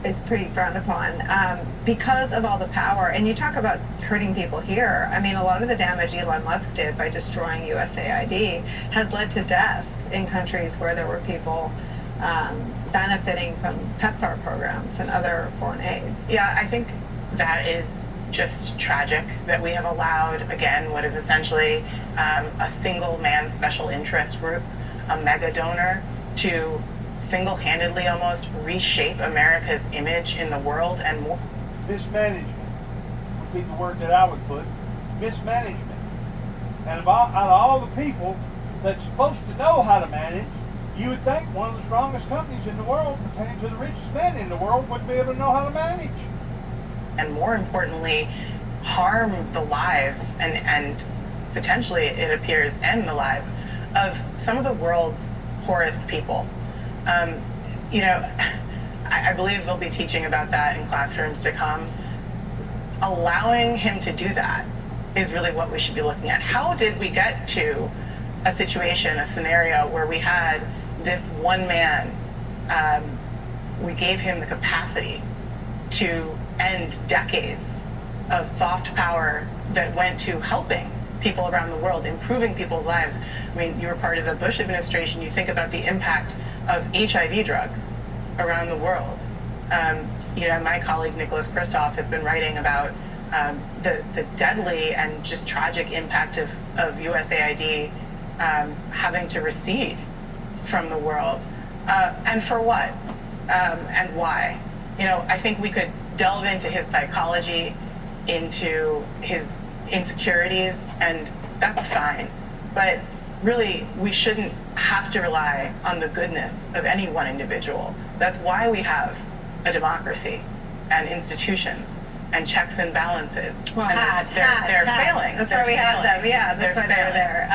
[SPEAKER 1] is pretty frowned upon because of all the power. And you talk about hurting people here. I mean, a lot of the damage Elon Musk did by destroying USAID has led to deaths in countries where there were people benefiting from PEPFAR programs and other foreign aid.
[SPEAKER 7] Yeah, I think that is just tragic that we have allowed, again, what is essentially a single man special interest group, a mega donor, to single-handedly almost reshape America's image in the world and more.
[SPEAKER 8] Mismanagement would be the word that I would put. Mismanagement. And out of all the people that's supposed to know how to manage, you would think one of the strongest companies in the world, pertaining to the richest man in the world, would be able to know how to manage.
[SPEAKER 7] And more importantly, harm the lives and potentially, it appears, end the lives of some of the world's poorest people. I believe they'll be teaching about that in classrooms to come. Allowing him to do that is really what we should be looking at. How did we get to a situation, a scenario where we had this one man, we gave him the capacity to end decades of soft power that went to helping people around the world, improving people's lives. I mean, you were part of the Bush administration. You think about the impact of HIV drugs around the world. My colleague Nicholas Kristof has been writing about the deadly and just tragic impact of USAID having to recede from the world. And for what? And why? I think we could delve into his psychology, into his insecurities, and that's fine. But really, we shouldn't have to rely on the goodness of any one individual. That's why we have a democracy and institutions and checks and balances.
[SPEAKER 1] Well,
[SPEAKER 7] And they're failing.
[SPEAKER 1] That's
[SPEAKER 7] They're
[SPEAKER 1] why we have them.
[SPEAKER 7] failing.
[SPEAKER 1] Yeah, that's
[SPEAKER 7] They're
[SPEAKER 1] why they were
[SPEAKER 7] failing.
[SPEAKER 1] there.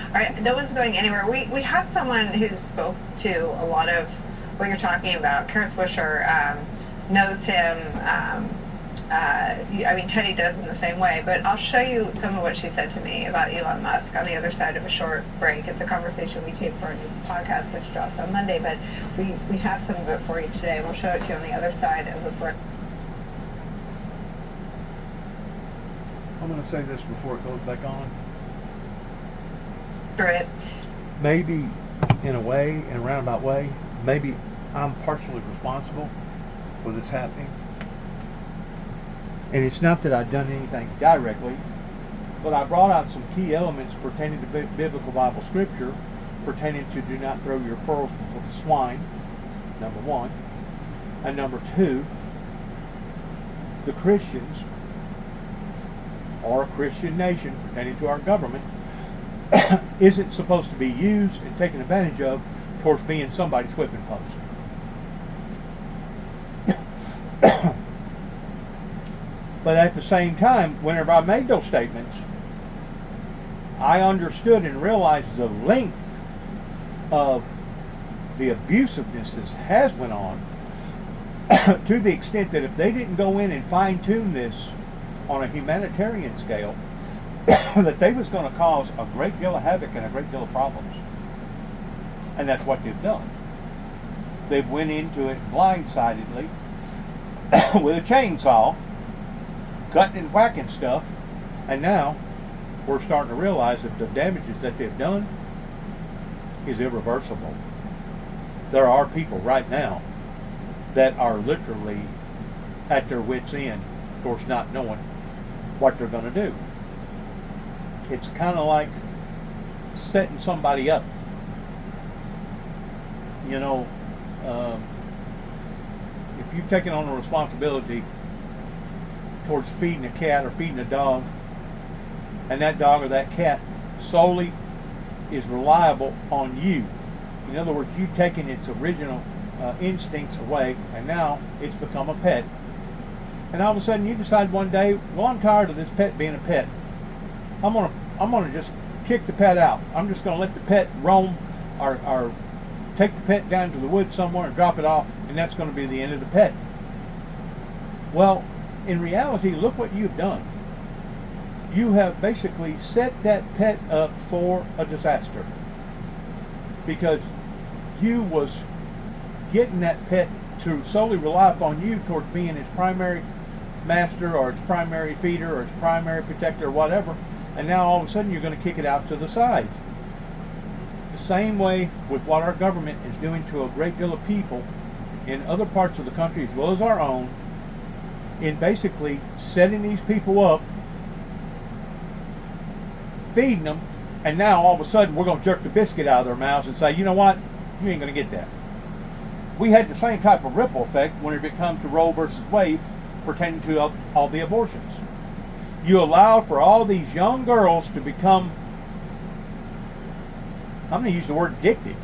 [SPEAKER 1] All right, no one's going anywhere. We have someone who spoke to a lot of what you're talking about. Kara Swisher knows him. Teddy does in the same way, but I'll show you some of what she said to me about Elon Musk on the other side of a short break. It's a conversation we tape for a new podcast, which drops on Monday, but we have some of it for you today. We'll show it to you on the other side of a break.
[SPEAKER 8] I'm going to say this before it goes back on.
[SPEAKER 1] Through it.
[SPEAKER 8] Maybe, in a way, in a roundabout way, maybe I'm partially responsible for this happening. And it's not that I've done anything directly, but I brought out some key elements pertaining to biblical Bible scripture, pertaining to do not throw your pearls before the swine, number one. And number two, the Christians, or a Christian nation pertaining to our government, isn't supposed to be used and taken advantage of towards being somebody's whipping post. But at the same time, whenever I made those statements, I understood and realized the length of the abusiveness that has went on to the extent that if they didn't go in and fine-tune this on a humanitarian scale, that they was going to cause a great deal of havoc and a great deal of problems. And that's what they've done. They've went into it blindsidedly with a chainsaw, cutting and whacking stuff, and now we're starting to realize that the damages that they've done is irreversible. There are people right now that are literally at their wits' end, of course, not knowing what they're going to do. It's kind of like setting somebody up. If you've taken on a responsibility towards feeding a cat or feeding a dog, and that dog or that cat solely is reliable on you. In other words, you've taken its original instincts away, and now it's become a pet. And all of a sudden you decide one day, well, I'm tired of this pet being a pet. I'm gonna just kick the pet out. I'm just gonna let the pet roam, or take the pet down to the woods somewhere and drop it off, and that's gonna be the end of the pet. Well, in reality, look what you've done. You have basically set that pet up for a disaster, because you was getting that pet to solely rely upon you towards being its primary master or its primary feeder or its primary protector or whatever, and now all of a sudden you're going to kick it out to the side. The same way with what our government is doing to a great deal of people in other parts of the country as well as our own, in basically setting these people up, feeding them, and now all of a sudden we're going to jerk the biscuit out of their mouths and say, you know what, you ain't going to get that. We had the same type of ripple effect when it came to Roe versus Wade pertaining to all the abortions. You allowed for all these young girls to become, I'm going to use the word addicted.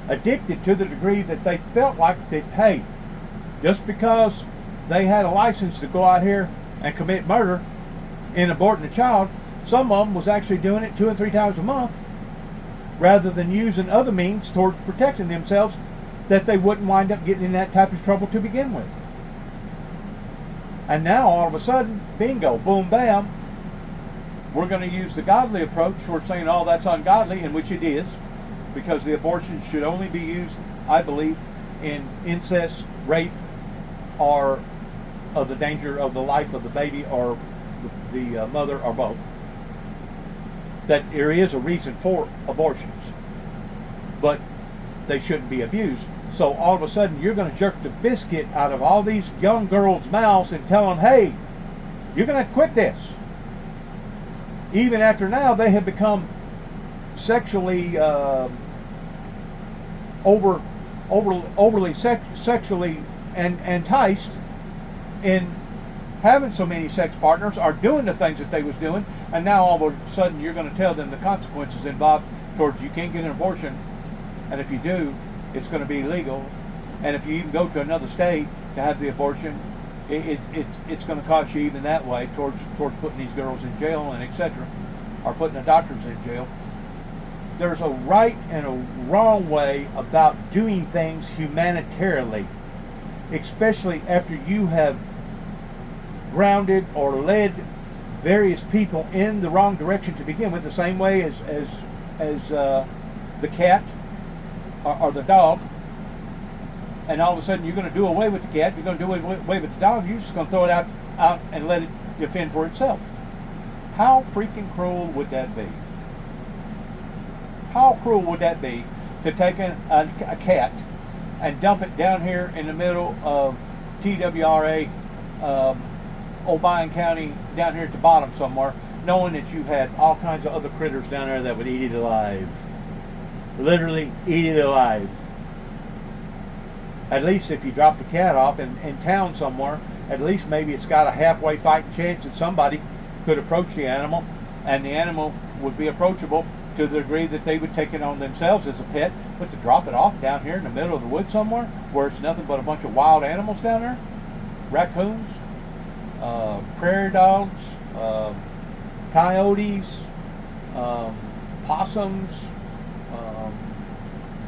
[SPEAKER 8] Addicted to the degree that they felt like that, hey, just because they had a license to go out here and commit murder in aborting a child, some of them was actually doing it 2 and 3 times a month, rather than using other means towards protecting themselves, that they wouldn't wind up getting in that type of trouble to begin with. And now all of a sudden, bingo, boom, bam, we're going to use the godly approach towards saying, oh, that's ungodly, in which it is, because the abortion should only be used, I believe, in incest, rape, or of the danger of the life of the baby or the mother, or both. That there is a reason for abortions, but they shouldn't be abused. So all of a sudden you're going to jerk the biscuit out of all these young girls' mouths and tell them, hey, you're going to quit this. Even after now they have become sexually overly sexually enticed in having so many sex partners, are doing the things that they was doing, and now all of a sudden you're going to tell them the consequences involved towards you can't get an abortion, and if you do, it's going to be illegal, and if you even go to another state to have the abortion, it's going to cost you even that way towards putting these girls in jail and etc., or putting the doctors in jail. There's a right and a wrong way about doing things humanitarily, especially after you have grounded or led various people in the wrong direction to begin with, the same way as the cat or the dog, and all of a sudden you're going to do away with the cat, you're going to do away with the dog, you're just going to throw it out and let it defend for itself. How freaking cruel would that be? How cruel would that be to take a cat and dump it down here in the middle of TWRA, Obion County, down here at the bottom somewhere, knowing that you had all kinds of other critters down there that would eat it alive. Literally eat it alive. At least if you drop the cat off in town somewhere, at least maybe it's got a halfway fighting chance that somebody could approach the animal, and the animal would be approachable to the degree that they would take it on themselves as a pet. But to drop it off down here in the middle of the woods somewhere, where it's nothing but a bunch of wild animals down there, raccoons, prairie dogs, coyotes, possums,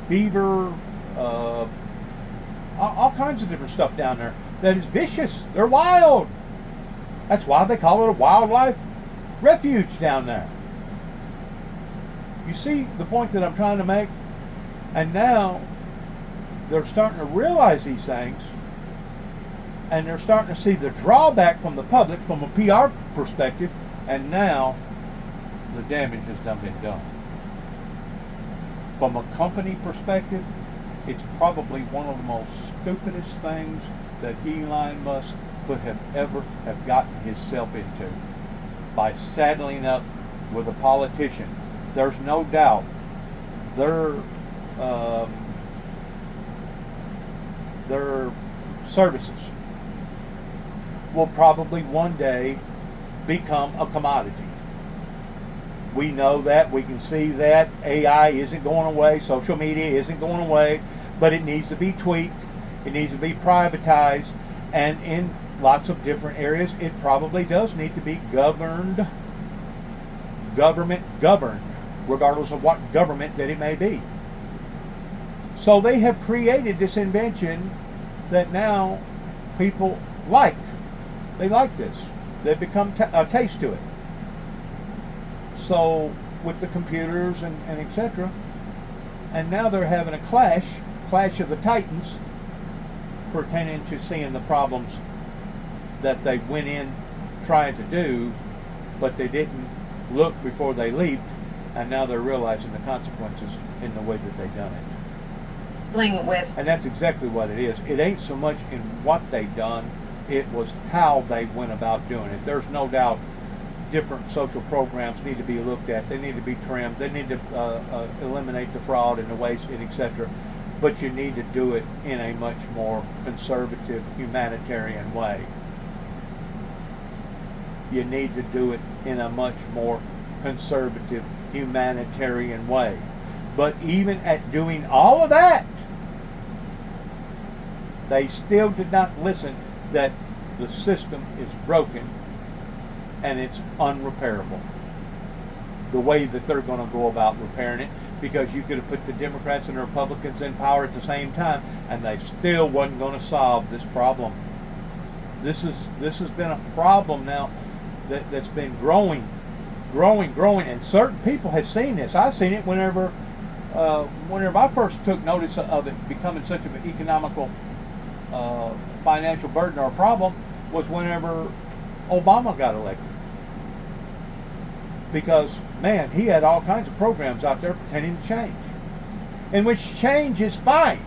[SPEAKER 8] beaver, all kinds of different stuff down there that is vicious. They're wild. That's why they call it a wildlife refuge down there. You see the point that I'm trying to make? And now they're starting to realize these things, and they're starting to see the drawback from the public from a PR perspective, and now the damage has done been done. From a company perspective, it's probably one of the most stupidest things that Elon Musk could have ever have gotten himself into, by saddling up with a politician. There's no doubt their services will probably one day become a commodity. We know that, we can see that. AI isn't going away, social media isn't going away, but it needs to be tweaked, it needs to be privatized, and in lots of different areas it probably does need to be government governed, regardless of what government that it may be. So they have created this invention that now people like. They like this. They've become a taste to it. So with the computers and etc. And now they're having a clash of the titans pertaining to seeing the problems that they went in trying to do, but they didn't look before they leaped, and now they're realizing the consequences in the way that they've done it.
[SPEAKER 1] Dealing with
[SPEAKER 8] And that's exactly what it is. It ain't so much in what they done, it was how they went about doing it. There's no doubt different social programs need to be looked at. They need to be trimmed. They need to eliminate the fraud and the waste and etc. But you need to do it in a much more conservative, humanitarian way. You need to do it in a much more conservative, humanitarian way. But even at doing all of that, they still did not listen that the system is broken and it's unrepairable. The way that they're going to go about repairing it, because you could have put the Democrats and the Republicans in power at the same time and they still wasn't going to solve this problem. This has been a problem now that's been growing, and certain people have seen this. I've seen it whenever I first took notice of it becoming such an economical, financial burden or problem was whenever Obama got elected. Because, man, he had all kinds of programs out there pretending to change. In which change is fine,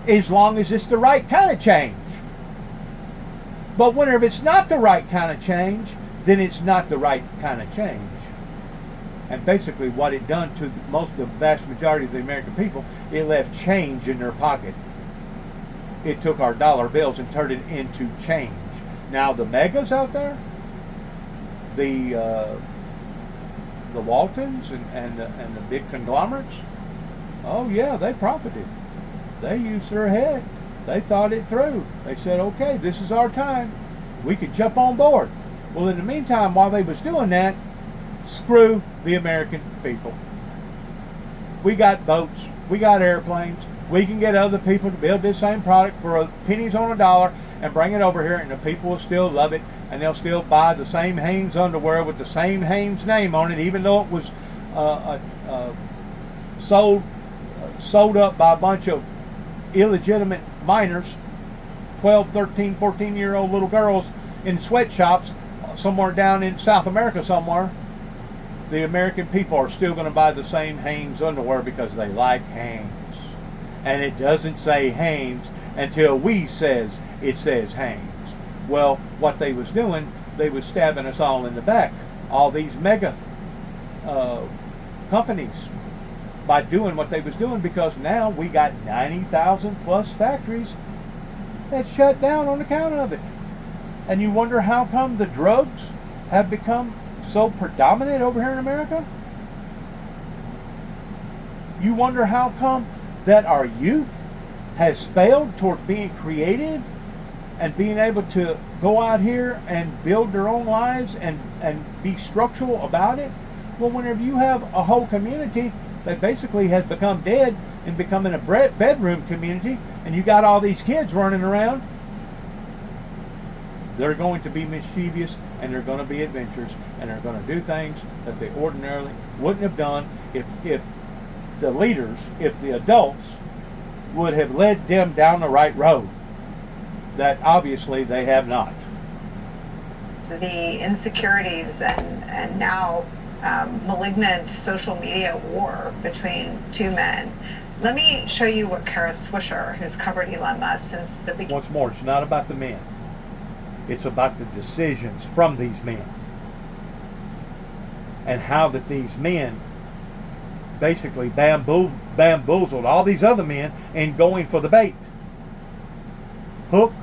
[SPEAKER 8] as long as it's the right kind of change. But whenever it's not the right kind of change, then it's not the right kind of change. And basically what it done to the vast majority of the American people, it left change in their pocket. It took our dollar bills and turned it into change. Now the megas out there, the Waltons and the big conglomerates, oh yeah, they profited. They used their head. They thought it through. They said, okay, this is our time. We could jump on board. Well, in the meantime, while they was doing that, screw the American people. We got boats. We got airplanes. We can get other people to build this same product for pennies on a dollar and bring it over here, and the people will still love it, and they'll still buy the same Hanes underwear with the same Hanes name on it, even though it was sold up by a bunch of illegitimate minors, 12, 13, 14-year-old little girls in sweatshops somewhere down in South America somewhere. The American people are still going to buy the same Hanes underwear because they like Hanes. And it doesn't say Hanes until we says it says Hanes. Well, what they was doing, they was stabbing us all in the back. All these mega companies, by doing what they was doing, because now we got 90,000 plus factories that shut down on account of it. And you wonder how come the drugs have become so predominant over here in America? You wonder how come that our youth has failed towards being creative and being able to go out here and build their own lives and be structural about it? Well, whenever you have a whole community that basically has become dead and becoming a bedroom community, and you got all these kids running around, they're going to be mischievous, and they're going to be adventurous, and they're going to do things that they ordinarily wouldn't have done if the leaders, if the adults would have led them down the right road. That obviously they have not.
[SPEAKER 1] the insecurities and now malignant social media war between two men. Let me show you what Kara Swisher, who's covered Elon Musk since the beginning.
[SPEAKER 8] Once more, it's not about the men. It's about the decisions from these men. And how that these men basically bamboozled all these other men in going for the bait. Hook,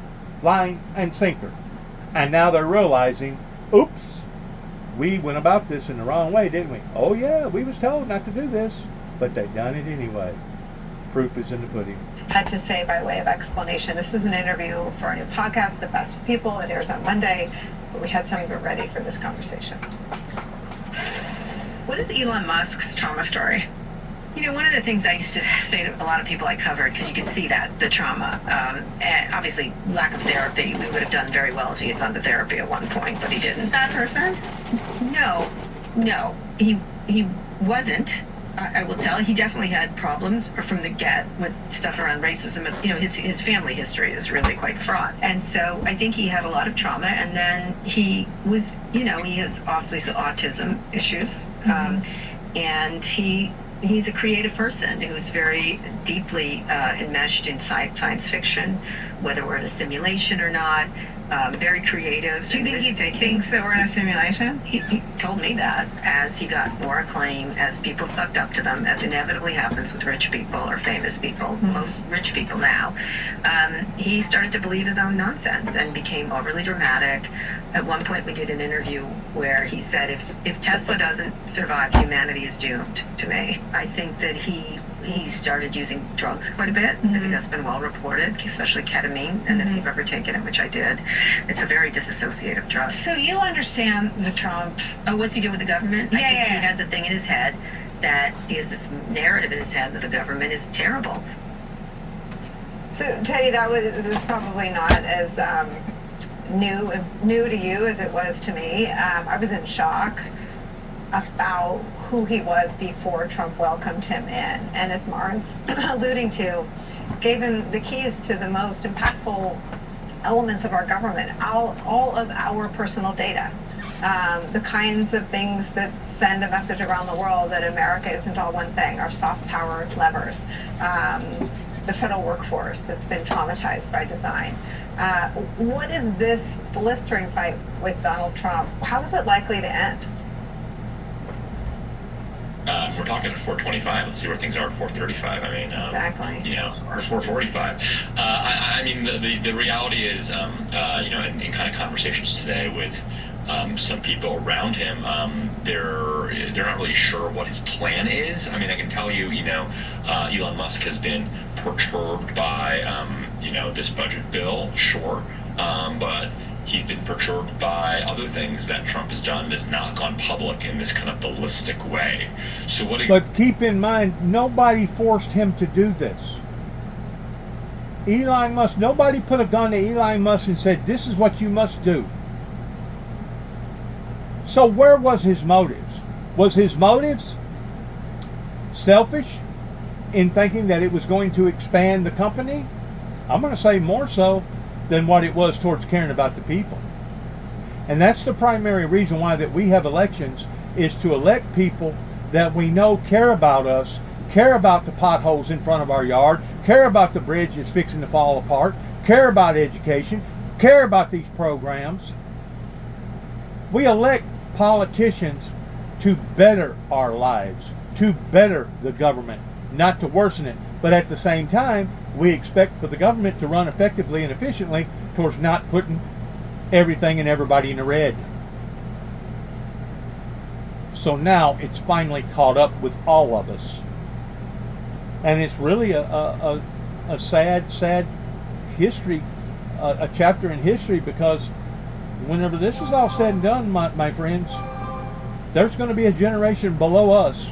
[SPEAKER 8] line, and sinker. And now they're realizing, oops, we went about this in the wrong way, didn't we? Oh yeah, we was told not to do this, but they done it anyway. Proof is in the pudding.
[SPEAKER 1] Had to say by way of explanation, this is an interview for our new podcast, The Best People. It airs on Monday, but we had some of it ready for this conversation. What is Elon Musk's trauma story?
[SPEAKER 9] You know, one of the things I used to say to a lot of people I covered, because you could see that, the trauma, and obviously lack of therapy. We would have done very well if he had gone to therapy at one point, but he didn't.
[SPEAKER 1] Bad person?
[SPEAKER 9] No, he wasn't. I will tell he definitely had problems from the get with stuff around racism. And, you know, his family history is really quite fraught. And so I think he had a lot of trauma. And then he was, you know, he has obviously autism issues. And he's a creative person who's very deeply enmeshed in science fiction, whether we're in a simulation or not. Very creative.
[SPEAKER 1] Do you think he thinks that we're in a simulation?
[SPEAKER 9] He told me that as he got more acclaim, as people sucked up to them, as inevitably happens with rich people or famous people, most rich people now, he started to believe his own nonsense and became overly dramatic. At one point we did an interview where he said, if Tesla doesn't survive, humanity is doomed to me. I think that he started using drugs quite a bit. I think that's been well reported, especially ketamine. And if you've ever taken it, which I did, it's a very disassociative drug.
[SPEAKER 1] So you understand the Trump.
[SPEAKER 9] Oh, what's he doing with the government? I think
[SPEAKER 1] Yeah.
[SPEAKER 9] he has a thing in his head that he has this narrative in his head that the government is terrible.
[SPEAKER 1] So Teddy, this is probably not as new to you as it was to me. I was in shock about who he was before Trump welcomed him in, and as Mara's alluding to, gave him the keys to the most impactful elements of our government, all of our personal data, the kinds of things that send a message around the world that America isn't all one thing, our soft power levers, the federal workforce that's been traumatized by design. What is this blistering fight with Donald Trump? How is it likely to end?
[SPEAKER 4] We're talking at 425. Let's see where things are at 435. I mean,
[SPEAKER 1] Exactly.
[SPEAKER 4] you know, or 445. I mean, the reality is, you know, in kind of conversations today with some people around him, they're not really sure what his plan is. I mean, I can tell you, you know, Elon Musk has been perturbed by, you know, this budget bill, sure, but he's been perturbed by other things that Trump has done that's not gone public in this kind of ballistic way. So what?
[SPEAKER 8] But keep in mind, nobody forced him to do this. Elon Musk, nobody put a gun to Elon Musk and said, this is what you must do. So where was his motives? Was his motives selfish in thinking that it was going to expand the company? I'm going to say more so than what it was towards caring about the people. And that's the primary reason why that we have elections, is to elect people that we know care about us, care about the potholes in front of our yard, care about the bridge that's fixing to fall apart, care about education, care about these programs. We elect politicians to better our lives, to better the government, not to worsen it. But at the same time, we expect for the government to run effectively and efficiently towards not putting everything and everybody in the red. So now it's finally caught up with all of us. And it's really a sad history, a chapter in history, because whenever this is all said and done, my friends, there's going to be a generation below us,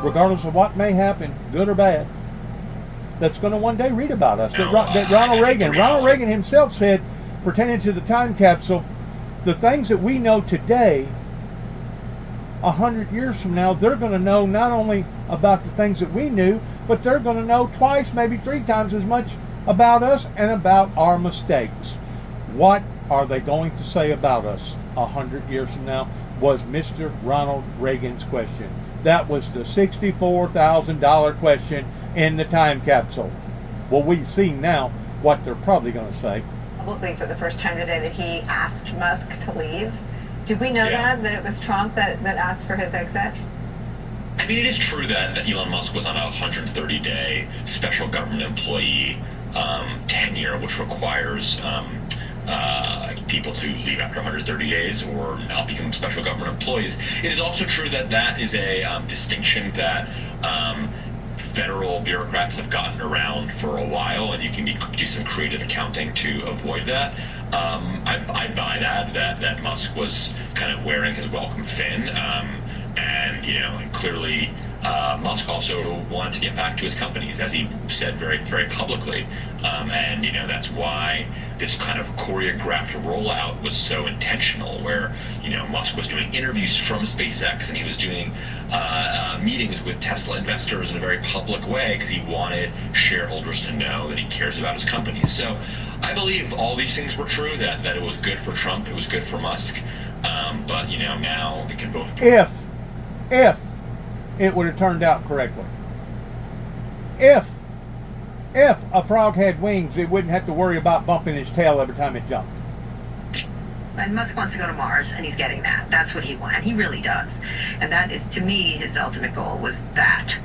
[SPEAKER 8] regardless of what may happen, good or bad, that's going to one day read about us.
[SPEAKER 4] No,
[SPEAKER 8] that Ronald Reagan himself said, pertaining to the time capsule, the things that we know today, 100 years from now, they're going to know not only about the things that we knew, but they're going to know twice, maybe 3 times as much about us and about our mistakes. What are they going to say about us 100 years from now, was Mr. Ronald Reagan's question. That was the $64,000 question in the time capsule. Well, we see now what they're probably going to say.
[SPEAKER 1] Publicly for the first time today that he asked Musk to leave. Did we know
[SPEAKER 4] Yeah.
[SPEAKER 1] that it was Trump that asked for his exit?
[SPEAKER 4] I mean, it is true that Elon Musk was on a 130-day special government employee tenure, which requires people to leave after 130 days or not become special government employees. It is also true that that is a distinction that federal bureaucrats have gotten around for a while, and you can do some creative accounting to avoid that. I buy that Musk was kind of wearing his welcome fin, and you know, clearly Musk also wanted to get back to his companies, as he said very, very publicly, and you know, that's why this kind of choreographed rollout was so intentional, where Musk was doing interviews from SpaceX, and he was doing meetings with Tesla investors in a very public way because he wanted shareholders to know that he cares about his company. So I believe all these things were true, that it was good for Trump, it was good for Musk, but now they can both.
[SPEAKER 8] If it would have turned out correctly. If a frog had wings, it wouldn't have to worry about bumping his tail every time it jumped.
[SPEAKER 9] And Musk wants to go to Mars, and he's getting that. That's what he wants, and he really does. And that is, to me, his ultimate goal was that,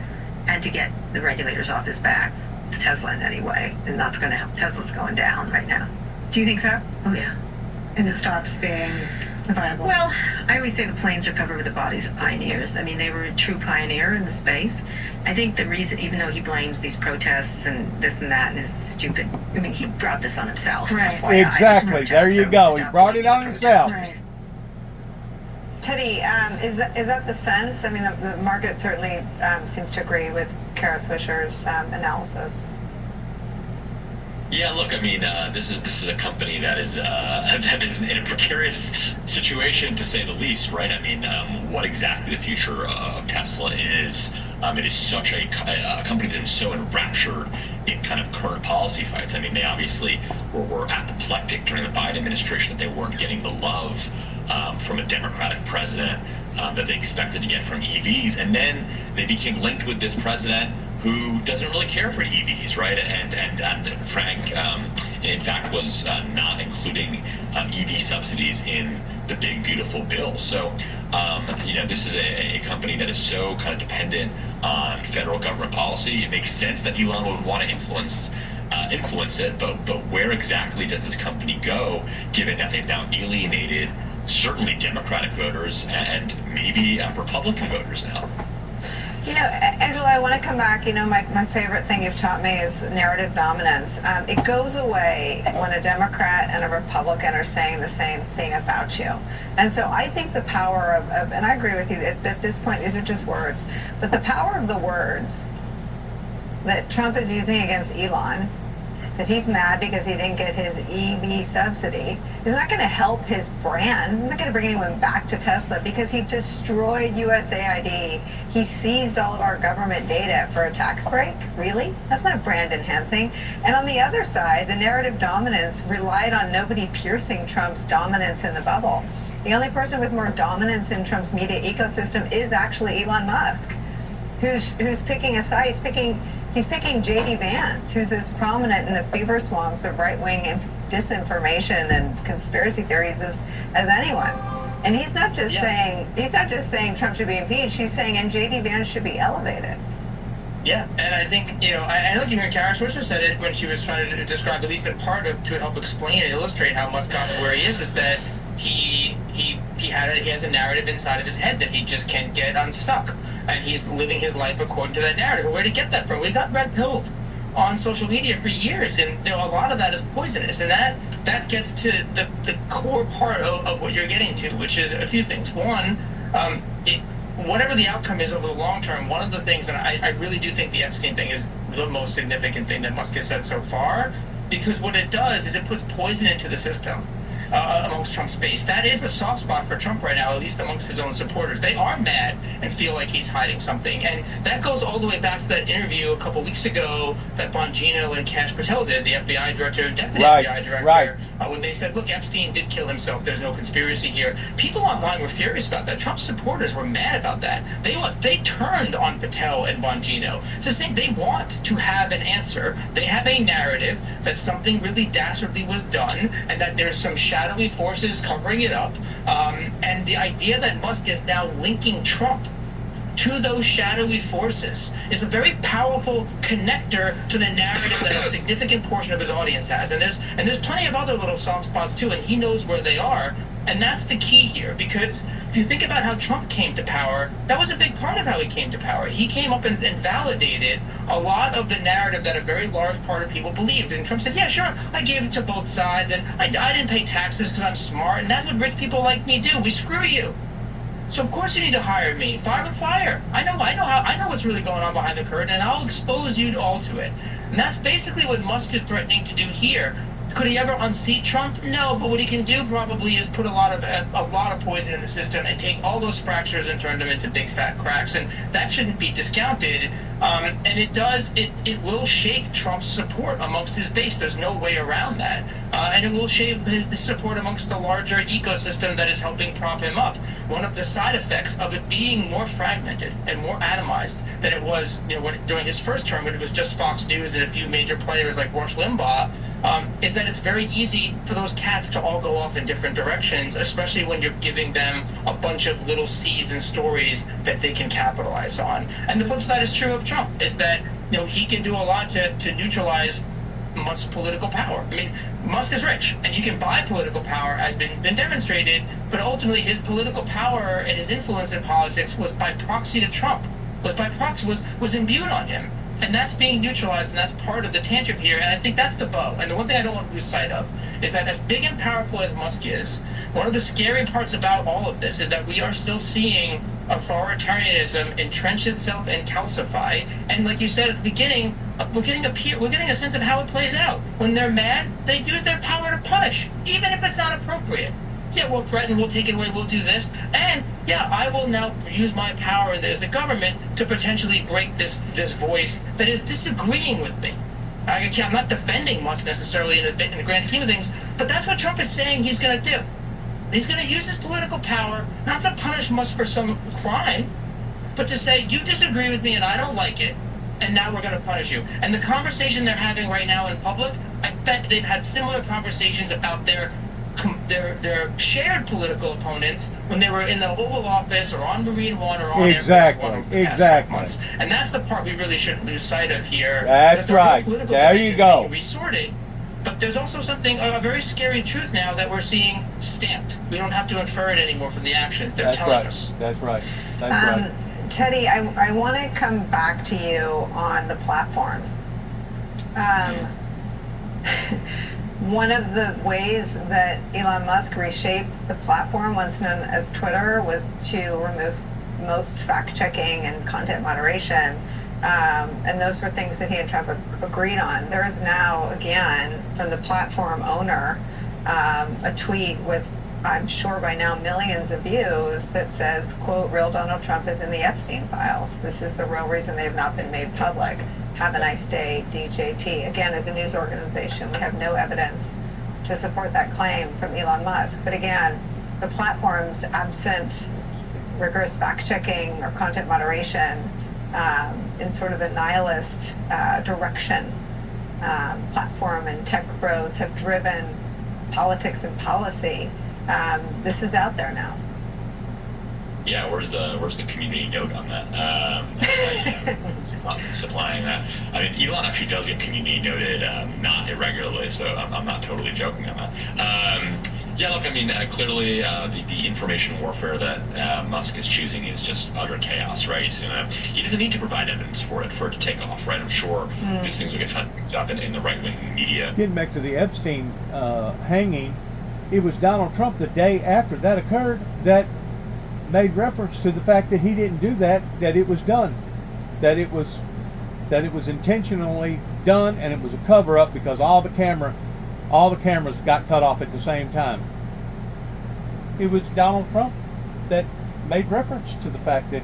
[SPEAKER 9] and to get the regulators off his back. It's Tesla in any way, and that's going to help. Tesla's going down right now.
[SPEAKER 1] Do you think so?
[SPEAKER 9] Oh yeah.
[SPEAKER 1] And it stops being viable?
[SPEAKER 9] Well, I always say the planes are covered with the bodies of pioneers. I mean, they were a true pioneer in the space. I think the reason, even though he blames these protests and this and that and is stupid, I mean, he brought this on himself.
[SPEAKER 1] Right.
[SPEAKER 9] FYI,
[SPEAKER 8] Exactly.
[SPEAKER 9] these
[SPEAKER 8] There you
[SPEAKER 9] protests,
[SPEAKER 8] go.
[SPEAKER 9] so
[SPEAKER 8] He
[SPEAKER 9] stop
[SPEAKER 8] brought it
[SPEAKER 9] blaming
[SPEAKER 8] on
[SPEAKER 9] the
[SPEAKER 8] himself.
[SPEAKER 9] protesters.
[SPEAKER 1] Teddy, is that the sense? I mean, the market certainly seems to agree with Kara Swisher's analysis.
[SPEAKER 4] Yeah, look, I mean, this is a company that is in a precarious situation, to say the least, right? I mean, what exactly the future of Tesla is? It is such a company that is so enraptured in kind of current policy fights. I mean, they obviously were apoplectic during the Biden administration, that they weren't getting the love from a Democratic president that they expected to get from EVs, and then they became linked with this president who doesn't really care for EVs, right? And Frank, in fact, was not including EV subsidies in the big beautiful bill. So, this is a company that is so kind of dependent on federal government policy. It makes sense that Elon would want to influence it, but where exactly does this company go, given that they've now alienated certainly Democratic voters and maybe Republican voters now?
[SPEAKER 1] Angela, I want to come back. My favorite thing you've taught me is narrative dominance. It goes away when a Democrat and a Republican are saying the same thing about you. And so I think the power of and I agree with you, at this point, these are just words, but the power of the words that Trump is using against Elon, that he's mad because he didn't get his EV subsidy, is not going to help his brand. He's not going to bring anyone back to Tesla because he destroyed USAID. He seized all of our government data for a tax break. Really? That's not brand enhancing. And on the other side, the narrative dominance relied on nobody piercing Trump's dominance in the bubble. The only person with more dominance in Trump's media ecosystem is actually Elon Musk, who's picking a side. He's picking J.D. Vance, who's as prominent in the fever swamps of right-wing disinformation and conspiracy theories as anyone. And he's not just saying Trump should be impeached. He's saying and J.D. Vance should be elevated.
[SPEAKER 6] Yeah, and I think, I know even Kara Swisher said it when she was trying to describe, at least in part, to help explain and illustrate how Musk got to where he is that he has a narrative inside of his head that he just can't get unstuck, and he's living his life according to that narrative. Where did he get that from? We got red pilled on social media for years, and a lot of that is poisonous, and that gets to the core part of what you're getting to, which is a few things. One, whatever the outcome is over the long term, one of the things, and I really do think the Epstein thing is the most significant thing that Musk has said so far, because what it does is it puts poison into the system. Amongst Trump's base. That is a soft spot for Trump right now, at least amongst his own supporters. They are mad and feel like he's hiding something. And that goes all the way back to that interview a couple weeks ago that Bongino and Kash Patel did, the FBI director, deputy FBI director, when they said, look, Epstein did kill himself. There's no conspiracy here. People online were furious about that. Trump's supporters were mad about that. They turned on Patel and Bongino. It's the same. They want to have an answer. They have a narrative that something really dastardly was done and that there's some shadowy forces covering it up, and the idea that Musk is now linking Trump to those shadowy forces is a very powerful connector to the narrative that a significant portion of his audience has, and there's plenty of other little soft spots too, and he knows where they are. And that's the key here, because if you think about how Trump came to power, that was a big part of how he came to power. He came up and validated a lot of the narrative that a very large part of people believed. And Trump said, yeah, sure, I gave it to both sides, and I didn't pay taxes because I'm smart, and that's what rich people like me do. We screw you. So of course you need to hire me. Fire with fire. I know what's really going on behind the curtain, and I'll expose you all to it. And that's basically what Musk is threatening to do here. Could he ever unseat Trump? No, but what he can do probably is put a lot of poison in the system and take all those fractures and turn them into big fat cracks, and that shouldn't be discounted. And it will shake Trump's support amongst his base. There's no way around that, and it will shake his the support amongst the larger ecosystem that is helping prop him up. One of the side effects of it being more fragmented and more atomized than it was, during his first term, when it was just Fox News and a few major players like Rush Limbaugh. Is that it's very easy for those cats to all go off in different directions, especially when you're giving them a bunch of little seeds and stories that they can capitalize on. And the flip side is true of Trump, is that he can do a lot to neutralize Musk's political power. I mean, Musk is rich, and you can buy political power, as been demonstrated, but ultimately his political power and his influence in politics was by proxy to Trump, was imbued on him. And that's being neutralized, and that's part of the tangent here, and I think that's the bow. And the one thing I don't want to lose sight of is that as big and powerful as Musk is, one of the scary parts about all of this is that we are still seeing authoritarianism entrench itself and calcify. And like you said at the beginning, we're getting a sense of how it plays out. When they're mad, they use their power to punish, even if it's not appropriate. Yeah, we'll threaten, we'll take it away, we'll do this, and yeah, I will now use my power as the government to potentially break this voice that is disagreeing with me. I'm not defending Musk necessarily in the grand scheme of things, but that's what Trump is saying he's going to do. He's going to use his political power not to punish Musk for some crime, but to say, you disagree with me and I don't like it, and now we're going to punish you. And the conversation they're having right now in public, I bet they've had similar conversations about their shared political opponents when they were in the Oval Office or on Marine One or on Air Force One over the past 5 months. And that's the part we really shouldn't lose sight of here.
[SPEAKER 8] That's right. There you go.
[SPEAKER 6] Resorted, but there's also a very scary truth now that we're seeing stamped. We don't have to infer it anymore from the actions. They're telling us.
[SPEAKER 8] That's right. That's right.
[SPEAKER 1] Teddy, I want to come back to you on the platform. One of the ways that Elon Musk reshaped the platform, once known as Twitter, was to remove most fact-checking and content moderation. And those were things that he and Trump agreed on. There is now, again, from the platform owner, a tweet with, I'm sure by now, millions of views that says, quote, real Donald Trump is in the Epstein files. This is the real reason they've not been made public. Have a nice day, DJT. Again, as a news organization, we have no evidence to support that claim from Elon Musk. But again, the platforms absent rigorous fact-checking or content moderation in sort of the nihilist direction platform and tech bros have driven politics and policy. This is out there now.
[SPEAKER 4] Yeah, where's the community note on that? Supplying that. I mean, Elon actually does get community noted, not irregularly, so I'm not totally joking on that. Yeah, look, I mean, clearly the information warfare that Musk is choosing is just utter chaos, right? He doesn't need to provide evidence for it to take off, right? I'm sure these things will get picked up in the right-wing media.
[SPEAKER 8] Getting back to the Epstein hanging, it was Donald Trump the day after that occurred that made reference to the fact that he didn't do that it was done. That it was intentionally done, and it was a cover-up because all the cameras got cut off at the same time. It was Donald Trump that made reference to the fact that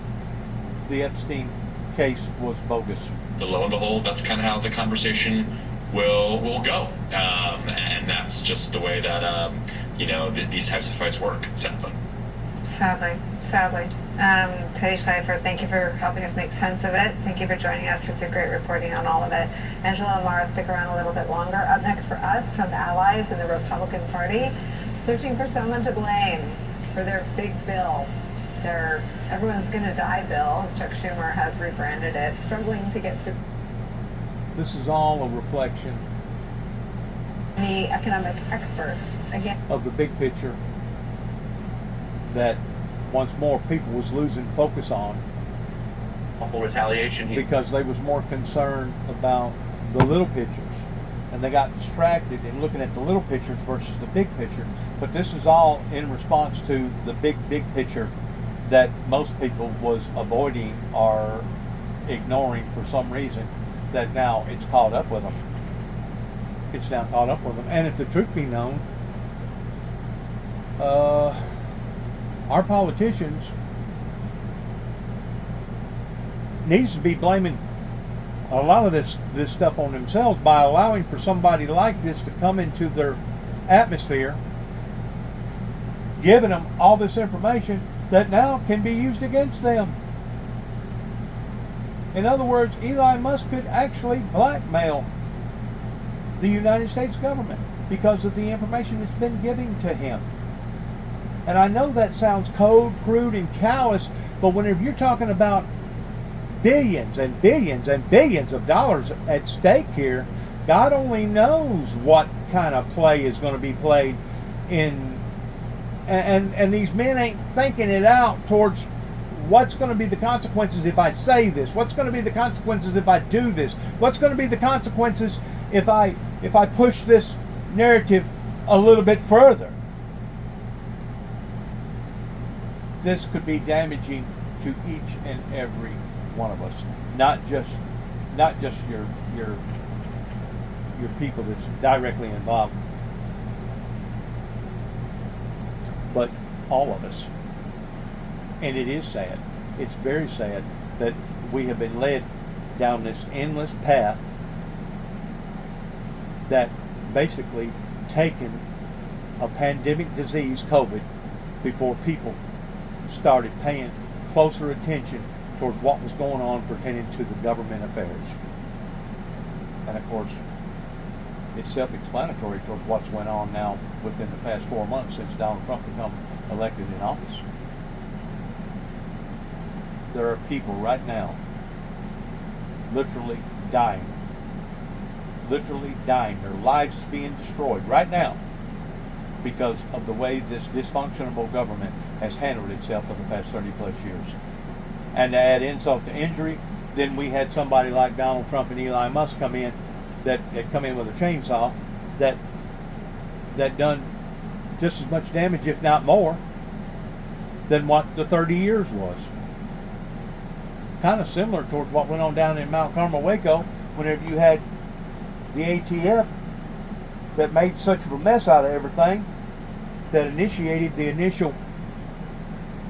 [SPEAKER 8] the Epstein case was bogus.
[SPEAKER 4] Lo and behold, that's kind of how the conversation will go, and that's just the way that these types of fights work.
[SPEAKER 1] Sadly. Teddy Schleifer, thank you for helping us make sense of it. Thank you for joining us with your great reporting on all of it. Angela and Mara, stick around a little bit longer. Up next for us, Trump allies in the Republican Party, searching for someone to blame for their big bill. Their everyone's gonna die bill, as Chuck Schumer has rebranded it, struggling to get through.
[SPEAKER 8] This is all a reflection
[SPEAKER 1] The economic experts, again,
[SPEAKER 8] of the big picture that once more people was losing focus on
[SPEAKER 10] awful retaliation here.
[SPEAKER 8] because they was more concerned about the little pictures, and they got distracted in looking at the little pictures versus the big picture. But this is all in response to the big picture that most people was avoiding or ignoring for some reason, that now it's caught up with them. gets now caught up with them. And if the truth be known, our politicians needs to be blaming a lot of this stuff on themselves by allowing for somebody like this to come into their atmosphere, giving them all this information that now can be used against them. In other words, Elon Musk could actually blackmail the United States government because of the information that's been given to him. And I know that sounds cold, crude, and callous, but whenever you're talking about billions and billions and billions of dollars at stake here, God only knows what kind of play is going to be played in, and these men ain't thinking it out towards what's going to be the consequences if I say this, what's going to be the consequences if I do this, what's going to be the consequences if I push this narrative a little bit further. This could be damaging to each and every one of us, not just your people that's directly involved, but all of us. And it is sad. It's very sad that we have been led down this endless path that basically taken a pandemic disease, COVID, before people started paying closer attention towards what was going on pertaining to the government affairs. And of course, it's self-explanatory towards what's went on now within the past 4 months since Donald Trump became elected in office. There are people right now literally dying. Literally dying. Their lives is being destroyed right now because of the way this dysfunctional government has handled itself for the past 30 plus years. And to add insult to injury, then we had somebody like Donald Trump and Elon Musk come in that come in with a chainsaw that done just as much damage, if not more, than what the 30 years was. Kind of similar towards what went on down in Mount Carmel, Waco, whenever you had the ATF that made such of a mess out of everything that initiated the initial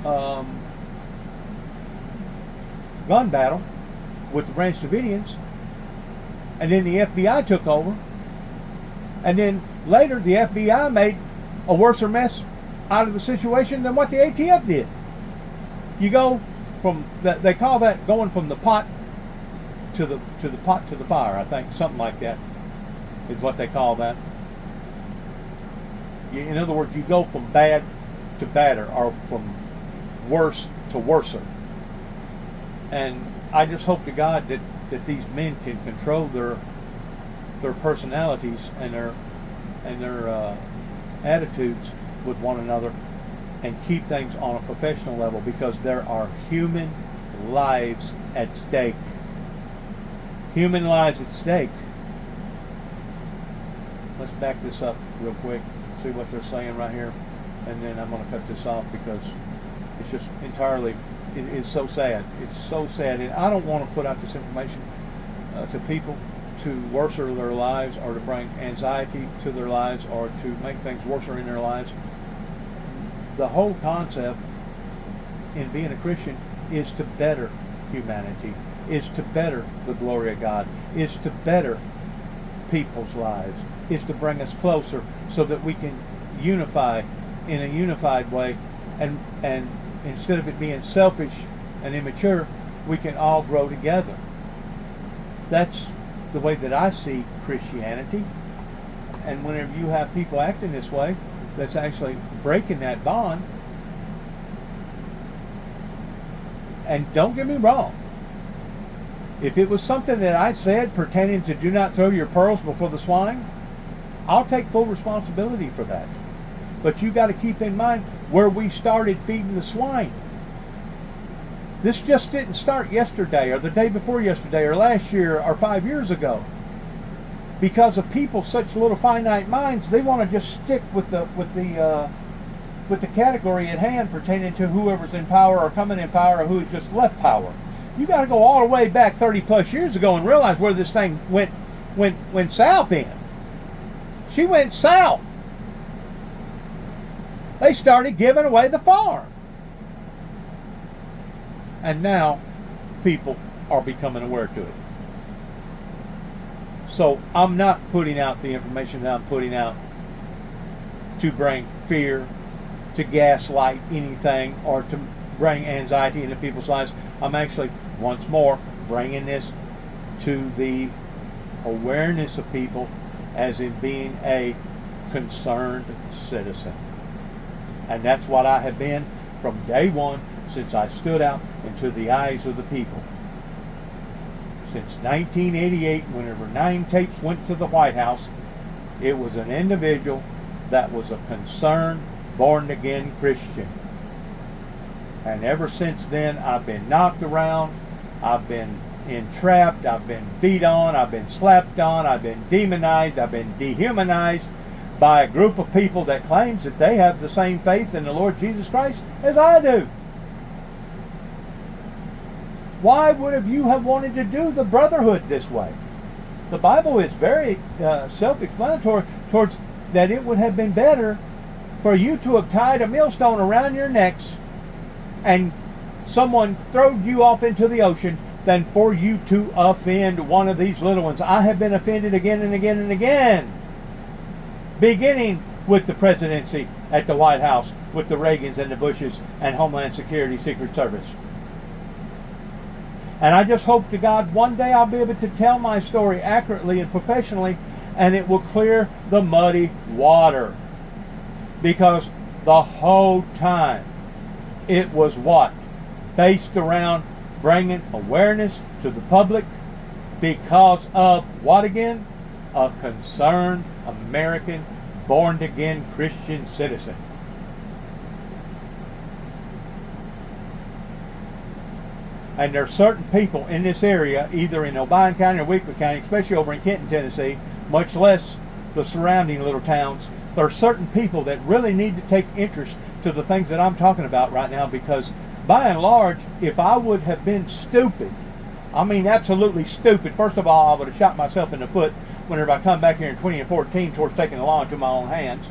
[SPEAKER 8] gun battle with the Branch Davidians, and then the FBI took over, and then later the FBI made a worse mess out of the situation than what the ATF did. You go from that, they call that going from the pot to the pot to the fire, I think, something like that is what they call that. In other words, you go from bad to badder, or from worse to worser. And I just hope to God that these men can control their personalities and their attitudes with one another and keep things on a professional level, because there are human lives at stake. Human lives at stake. Let's back this up real quick, see what they're saying right here, and then I'm going to cut this off because it's just entirely, it is so sad. It's so sad, and I don't want to put out this information to people to worsen their lives or to bring anxiety to their lives or to make things worse in their lives. The whole concept in being a Christian is to better humanity, is to better the glory of God, is to better people's lives, is to bring us closer so that we can unify in a unified way, and instead of it being selfish and immature, we can all grow together. That's the way that I see Christianity. And whenever you have people acting this way, that's actually breaking that bond. And don't get me wrong, if it was something that I said pertaining to do not throw your pearls before the swine, I'll take full responsibility for that. But you got to keep in mind where we started feeding the swine. This just didn't start yesterday or the day before yesterday or last year or 5 years ago. Because of people such little finite minds, they want to just stick with the category at hand pertaining to whoever's in power or coming in power or who's just left power. You got to go all the way back 30 plus years ago and realize where this thing went south in. She went south. They started giving away the farm. And now people are becoming aware to it. So I'm not putting out the information that I'm putting out to bring fear, to gaslight anything, or to bring anxiety into people's lives. I'm actually, once more, bringing this to the awareness of people as in being a concerned citizen. And that's what I have been from day one, since I stood out into the eyes of the people. Since 1988, whenever 9 tapes went to the White House, it was an individual that was a concerned, born-again Christian. And ever since then, I've been knocked around, I've been entrapped, I've been beat on, I've been slapped on, I've been demonized, I've been dehumanized by a group of people that claims that they have the same faith in the Lord Jesus Christ as I do. Why would you have wanted to do the brotherhood this way? The Bible is very self-explanatory towards that it would have been better for you to have tied a millstone around your necks and someone throwed you off into the ocean than for you to offend one of these little ones. I have been offended again and again and again. Beginning with the presidency at the White House, with the Reagans and the Bushes and Homeland Security, Secret Service. And I just hope to God one day I'll be able to tell my story accurately and professionally, and it will clear the muddy water. Because the whole time it was what? Based around bringing awareness to the public because of what again? A concerned American born-again Christian citizen. And there are certain people in this area, either in Obion County or Weakley County, especially over in Kenton, Tennessee, much less the surrounding little towns, there are certain people that really need to take interest to the things that I'm talking about right now, because by and large, if I would have been stupid, I mean absolutely stupid, first of all, I would have shot myself in the foot whenever I come back here in 2014 towards taking the law into my own hands.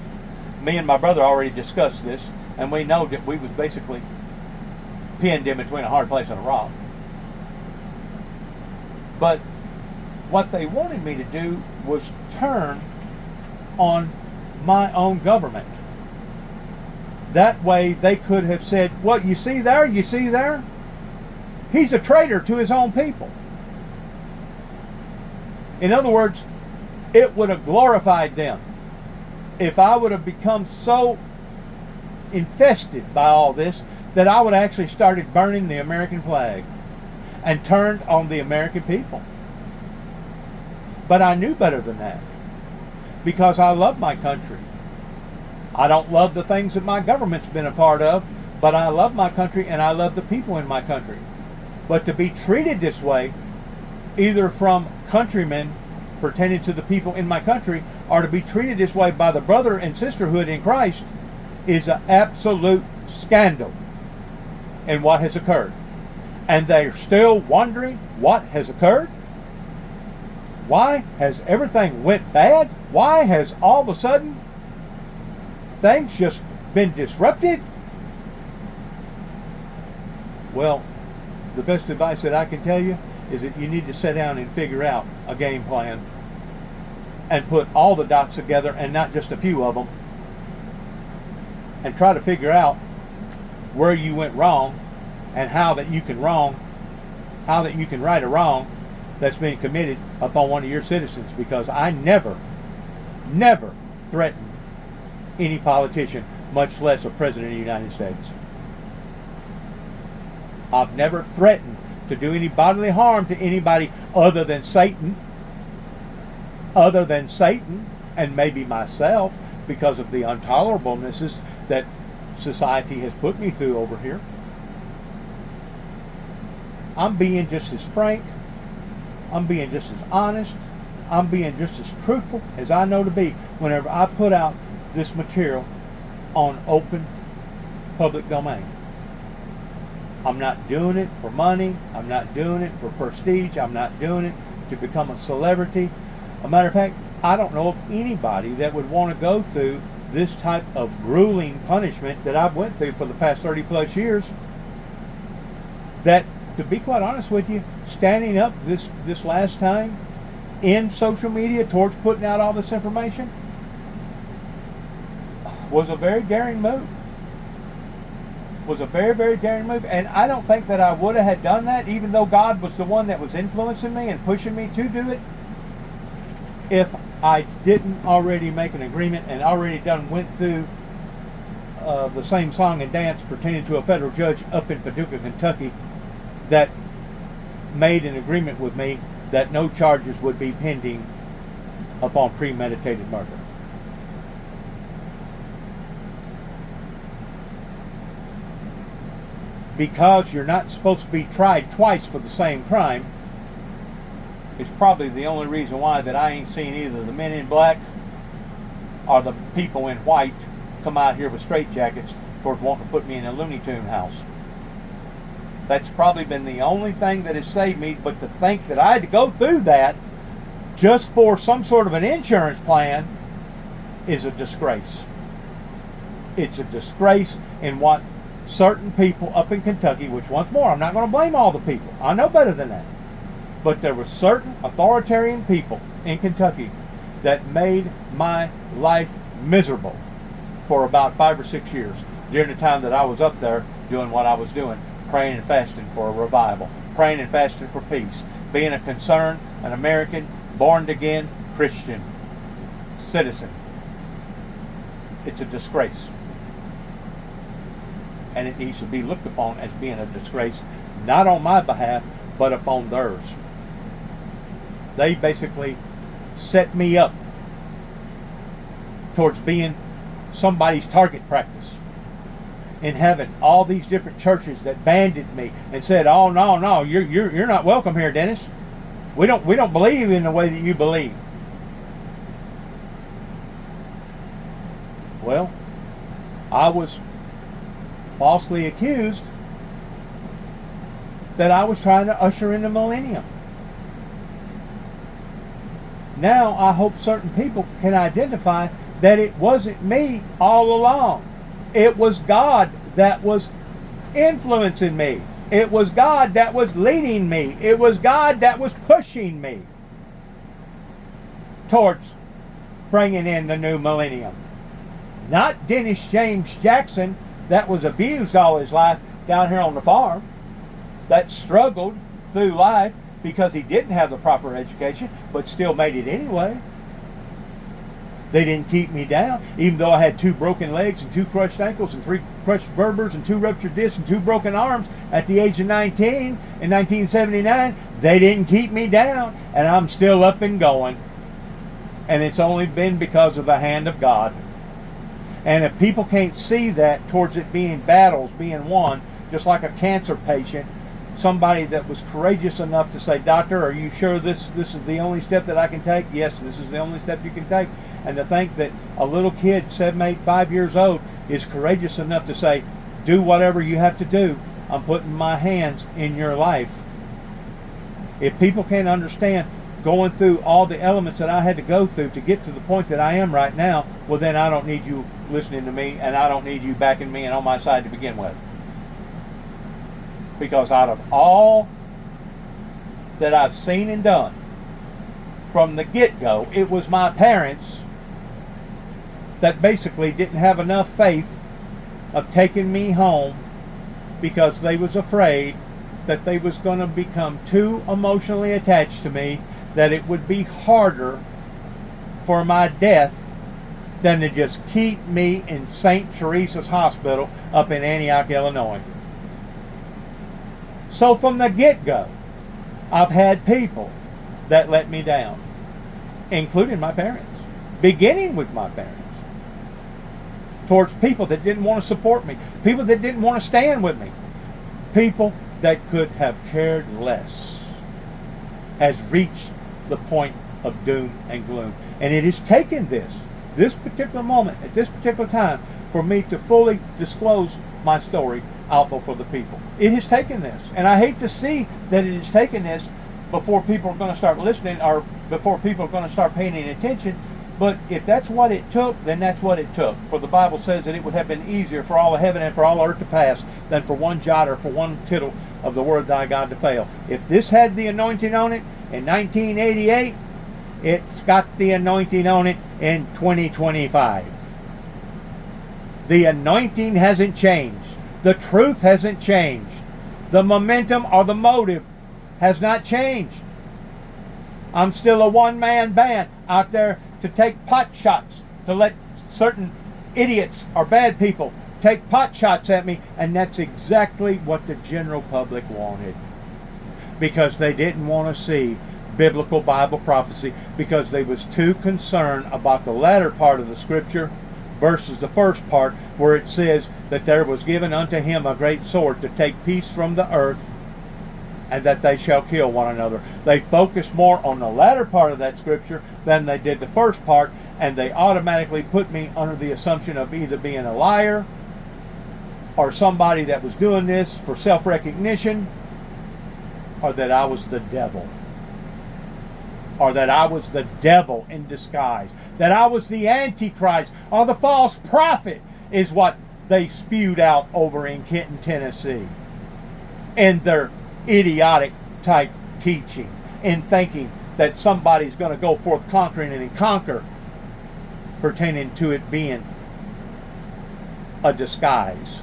[SPEAKER 8] Me and my brother already discussed this, and we know that we was basically pinned in between a hard place and a rock. But what they wanted me to do was turn on my own government. That way they could have said, what, you see there, you see there? He's a traitor to his own people. In other words, it would have glorified them if I would have become so infested by all this that I would have actually started burning the American flag and turned on the American people. But I knew better than that, because I love my country. I don't love the things that my government's been a part of, but I love my country and I love the people in my country. But to be treated this way, either from countrymen pertaining to the people in my country, or to be treated this way by the brother and sisterhood in Christ, is an absolute scandal in what has occurred. And they're still wondering what has occurred. Why has everything went bad? Why has all of a sudden things just been disrupted? Well, the best advice that I can tell you is that you need to sit down and figure out a game plan and put all the dots together and not just a few of them, and try to figure out where you went wrong and how that you can right a wrong that's been committed upon one of your citizens. Because I never threatened any politician, much less a president of the United States. I've never threatened to do any bodily harm to anybody other than Satan, and maybe myself, because of the intolerablenesses that society has put me through over here. I'm being just as frank, I'm being just as honest, I'm being just as truthful as I know to be whenever I put out this material on open public domain. I'm not doing it for money, I'm not doing it for prestige, I'm not doing it to become a celebrity. A matter of fact, I don't know of anybody that would want to go through this type of grueling punishment that I've went through for the past 30 plus years. That, to be quite honest with you, standing up this last time in social media towards putting out all this information was a very daring move. Was a very, very daring move. And I don't think that I would have had done that, even though God was the one that was influencing me and pushing me to do it, if I didn't already make an agreement and already went through the same song and dance pertaining to a federal judge up in Paducah, Kentucky, that made an agreement with me that no charges would be pending upon premeditated murder. Because you're not supposed to be tried twice for the same crime, it's probably the only reason why that I ain't seen either the men in black or the people in white come out here with straitjackets towards wanting to put me in a Looney Tune house. That's probably been the only thing that has saved me, but to think that I had to go through that just for some sort of an insurance plan is a disgrace. It's a disgrace in what certain people up in Kentucky, which once more, I'm not going to blame all the people. I know better than that. But there were certain authoritarian people in Kentucky that made my life miserable for about 5 or 6 years during the time that I was up there doing what I was doing, praying and fasting for a revival, praying and fasting for peace, being a concerned, an American, born-again Christian citizen. It's a disgrace. And it needs to be looked upon as being a disgrace, not on my behalf, but upon theirs. They basically set me up towards being somebody's target practice, and having all these different churches that banded me and said, "Oh no, you're not welcome here, Dennis. We don't believe in the way that you believe." Well, I was falsely accused that I was trying to usher in the millennium. Now I hope certain people can identify that it wasn't me all along. It was God that was influencing me. It was God that was leading me. It was God that was pushing me towards bringing in the new millennium. Not Dennis James Jackson, that was abused all his life down here on the farm, that struggled through life because he didn't have the proper education, but still made it anyway. They didn't keep me down, even though I had 2 broken legs and 2 crushed ankles and 3 crushed vertebrae and 2 ruptured discs and 2 broken arms at the age of 19 in 1979. They didn't keep me down, and I'm still up and going. And it's only been because of the hand of God. And if people can't see that towards it being battles being won, just like a cancer patient, somebody that was courageous enough to say, "Doctor, are you sure this is the only step that I can take?" "Yes, this is the only step you can take." And to think that a little kid, 7, 8, 5 years old, is courageous enough to say, "Do whatever you have to do. I'm putting my hands in your life." If people can't understand going through all the elements that I had to go through to get to the point that I am right now, well then I don't need you listening to me, and I don't need you backing me and on my side to begin with. Because out of all that I've seen and done from the get-go, it was my parents that basically didn't have enough faith of taking me home because they was afraid that they was going to become too emotionally attached to me, that it would be harder for my death than to just keep me in St. Teresa's Hospital up in Antioch, Illinois. So from the get-go, I've had people that let me down, including my parents, beginning with my parents, towards people that didn't want to support me, people that didn't want to stand with me, people that could have cared less, has reached the point of doom and gloom. And it has taken this particular moment, at this particular time, for me to fully disclose my story out before the people. It has taken this. And I hate to see that it has taken this before people are going to start listening, or before people are going to start paying any attention. But if that's what it took, then that's what it took. For the Bible says that it would have been easier for all of heaven and for all earth to pass than for one jot or for one tittle of the word of thy God to fail. If this had the anointing on it in 1988, it's got the anointing on it in 2025. The anointing hasn't changed. The truth hasn't changed. The momentum or the motive has not changed. I'm still a one-man band out there to take pot shots, to let certain idiots or bad people take pot shots at me, and that's exactly what the general public wanted. Because they didn't want to see biblical Bible prophecy, because they was too concerned about the latter part of the scripture versus the first part, where it says that there was given unto him a great sword to take peace from the earth, and that they shall kill one another. They focused more on the latter part of that scripture than they did the first part, and they automatically put me under the assumption of either being a liar or somebody that was doing this for self-recognition, or that I was the devil. Or that I was the devil in disguise. That I was the Antichrist or the false prophet is what they spewed out over in Kenton, Tennessee. In their idiotic type teaching, in thinking that somebody's going to go forth conquering and conquer, pertaining to it being a disguise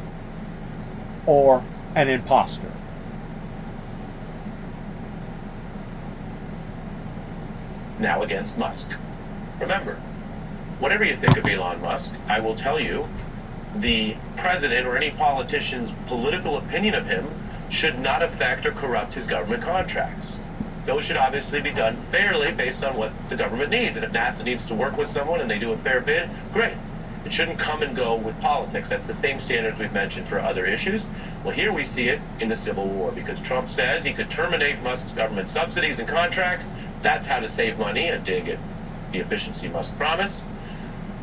[SPEAKER 8] or an imposter.
[SPEAKER 10] Now against Musk. Remember, whatever you think of Elon Musk, I will tell you, the president or any politician's political opinion of him should not affect or corrupt his government contracts. Those should obviously be done fairly based on what the government needs. And if NASA needs to work with someone and they do a fair bid, great. It shouldn't come and go with politics. That's the same standards we've mentioned for other issues. Well, here we see it in the Civil War, because Trump says he could terminate Musk's government subsidies and contracts. That's how to save money and dig it. The efficiency Musk promised.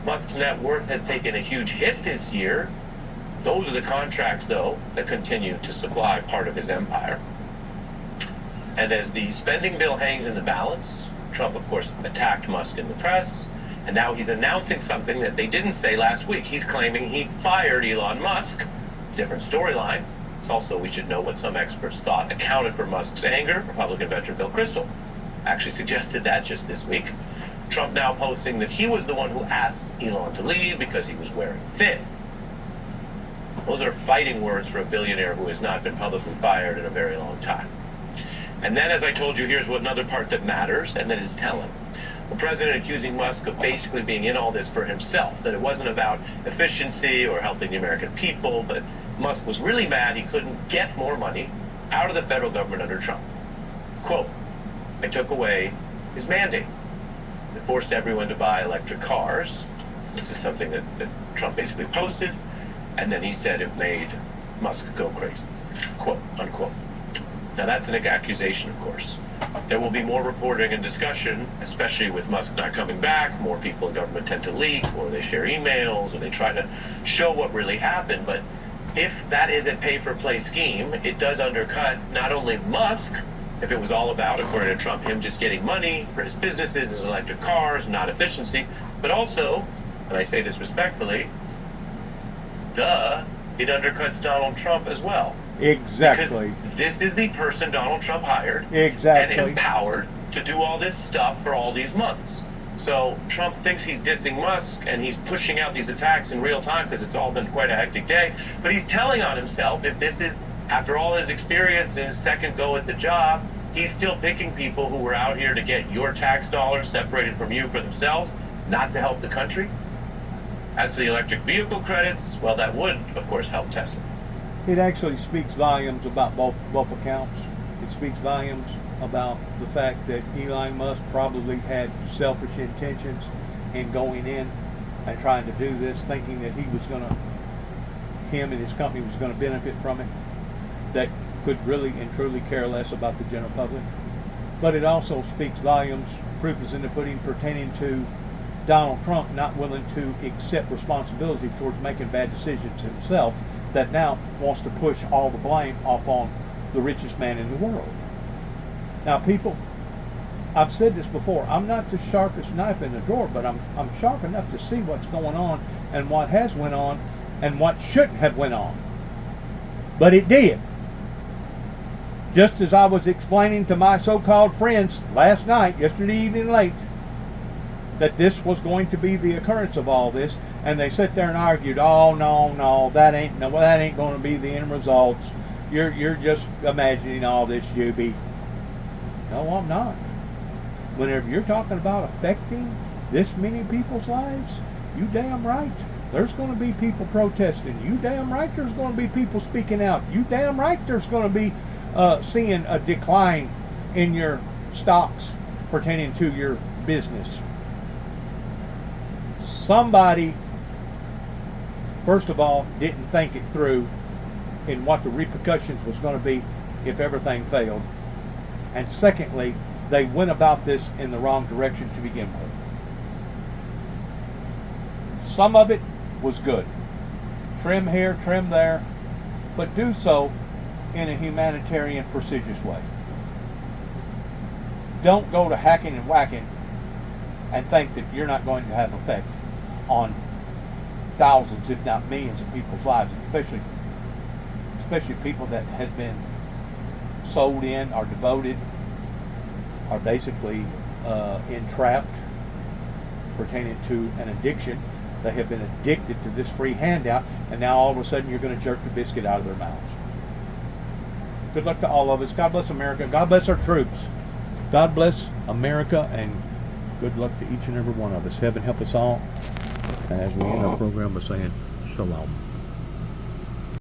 [SPEAKER 10] Musk's net worth has taken a huge hit this year. Those are the contracts, though, that continue to supply part of his empire. And as the spending bill hangs in the balance, Trump, of course, attacked Musk in the press, and now he's announcing something that they didn't say last week. He's claiming he fired Elon Musk. Different storyline. It's also, we should know what some experts thought accounted for Musk's anger. Republican veteran Bill Kristol actually suggested that just this week. Trump now posting that he was the one who asked Elon to leave because he was wearing thin. Those are fighting words for a billionaire who has not been publicly fired in a very long time. And then, as I told you, here's what another part that matters, and that is telling. The president accusing Musk of basically being in all this for himself, that it wasn't about efficiency or helping the American people, but Musk was really mad he couldn't get more money out of the federal government under Trump. Quote, I took away his mandate. It forced everyone to buy electric cars. This is something that Trump basically posted, and then he said it made Musk go crazy. Quote, unquote. Now that's an accusation, of course. There will be more reporting and discussion, especially with Musk not coming back. More people in government tend to leak, or they share emails, or they try to show what really happened. But if that is a pay-for-play scheme, it does undercut not only Musk, if it was all about, according to Trump, him just getting money for his businesses, his electric cars, not efficiency, but also, and I say this respectfully, it undercuts Donald Trump as well.
[SPEAKER 8] Exactly.
[SPEAKER 10] Because this is the person Donald Trump hired
[SPEAKER 8] Exactly.
[SPEAKER 10] and empowered to do all this stuff for all these months. So Trump thinks he's dissing Musk and he's pushing out these attacks in real time because it's all been quite a hectic day. But he's telling on himself, if this is, after all his experience and his second go at the job, he's still picking people who were out here to get your tax dollars separated from you for themselves, not to help the country. As for the electric vehicle credits, well, that would, of course, help Tesla.
[SPEAKER 8] It actually speaks volumes about both accounts. It speaks volumes about the fact that Elon Musk probably had selfish intentions in going in and trying to do this, thinking that him and his company was going to benefit from it, that could really and truly care less about the general public. But it also speaks volumes, proof is in the pudding, pertaining to Donald Trump not willing to accept responsibility towards making bad decisions himself, that now wants to push all the blame off on the richest man in the world. Now, people, I've said this before, I'm not the sharpest knife in the drawer, but I'm sharp enough to see what's going on and what has went on and what shouldn't have went on. But it did. Just as I was explaining to my so-called friends last night, yesterday evening late, that this was going to be the occurrence of all this, and they sit there and argued, oh no, that ain't going to be the end results. You're just imagining all this, Juby. No, I'm not. Whenever you're talking about affecting this many people's lives, you damn right. There's going to be people protesting. You damn right there's going to be people speaking out. You damn right there's going to be seeing a decline in your stocks pertaining to your business. Somebody, first of all, didn't think it through in what the repercussions was going to be if everything failed. And secondly, they went about this in the wrong direction to begin with. Some of it was good. Trim here, trim there, but do so in a humanitarian, prestigious way. Don't go to hacking and whacking and think that you're not going to have effect on thousands, if not millions of people's lives, especially people that has been sold in or devoted or basically entrapped pertaining to an addiction. They have been addicted to this free handout, and now all of a sudden you're going to jerk the biscuit out of their mouths. Good luck to all of us. God bless America. God bless our troops. God bless America, and good luck to each and every one of us. Heaven help us all. And as we end our program by saying, Shalom.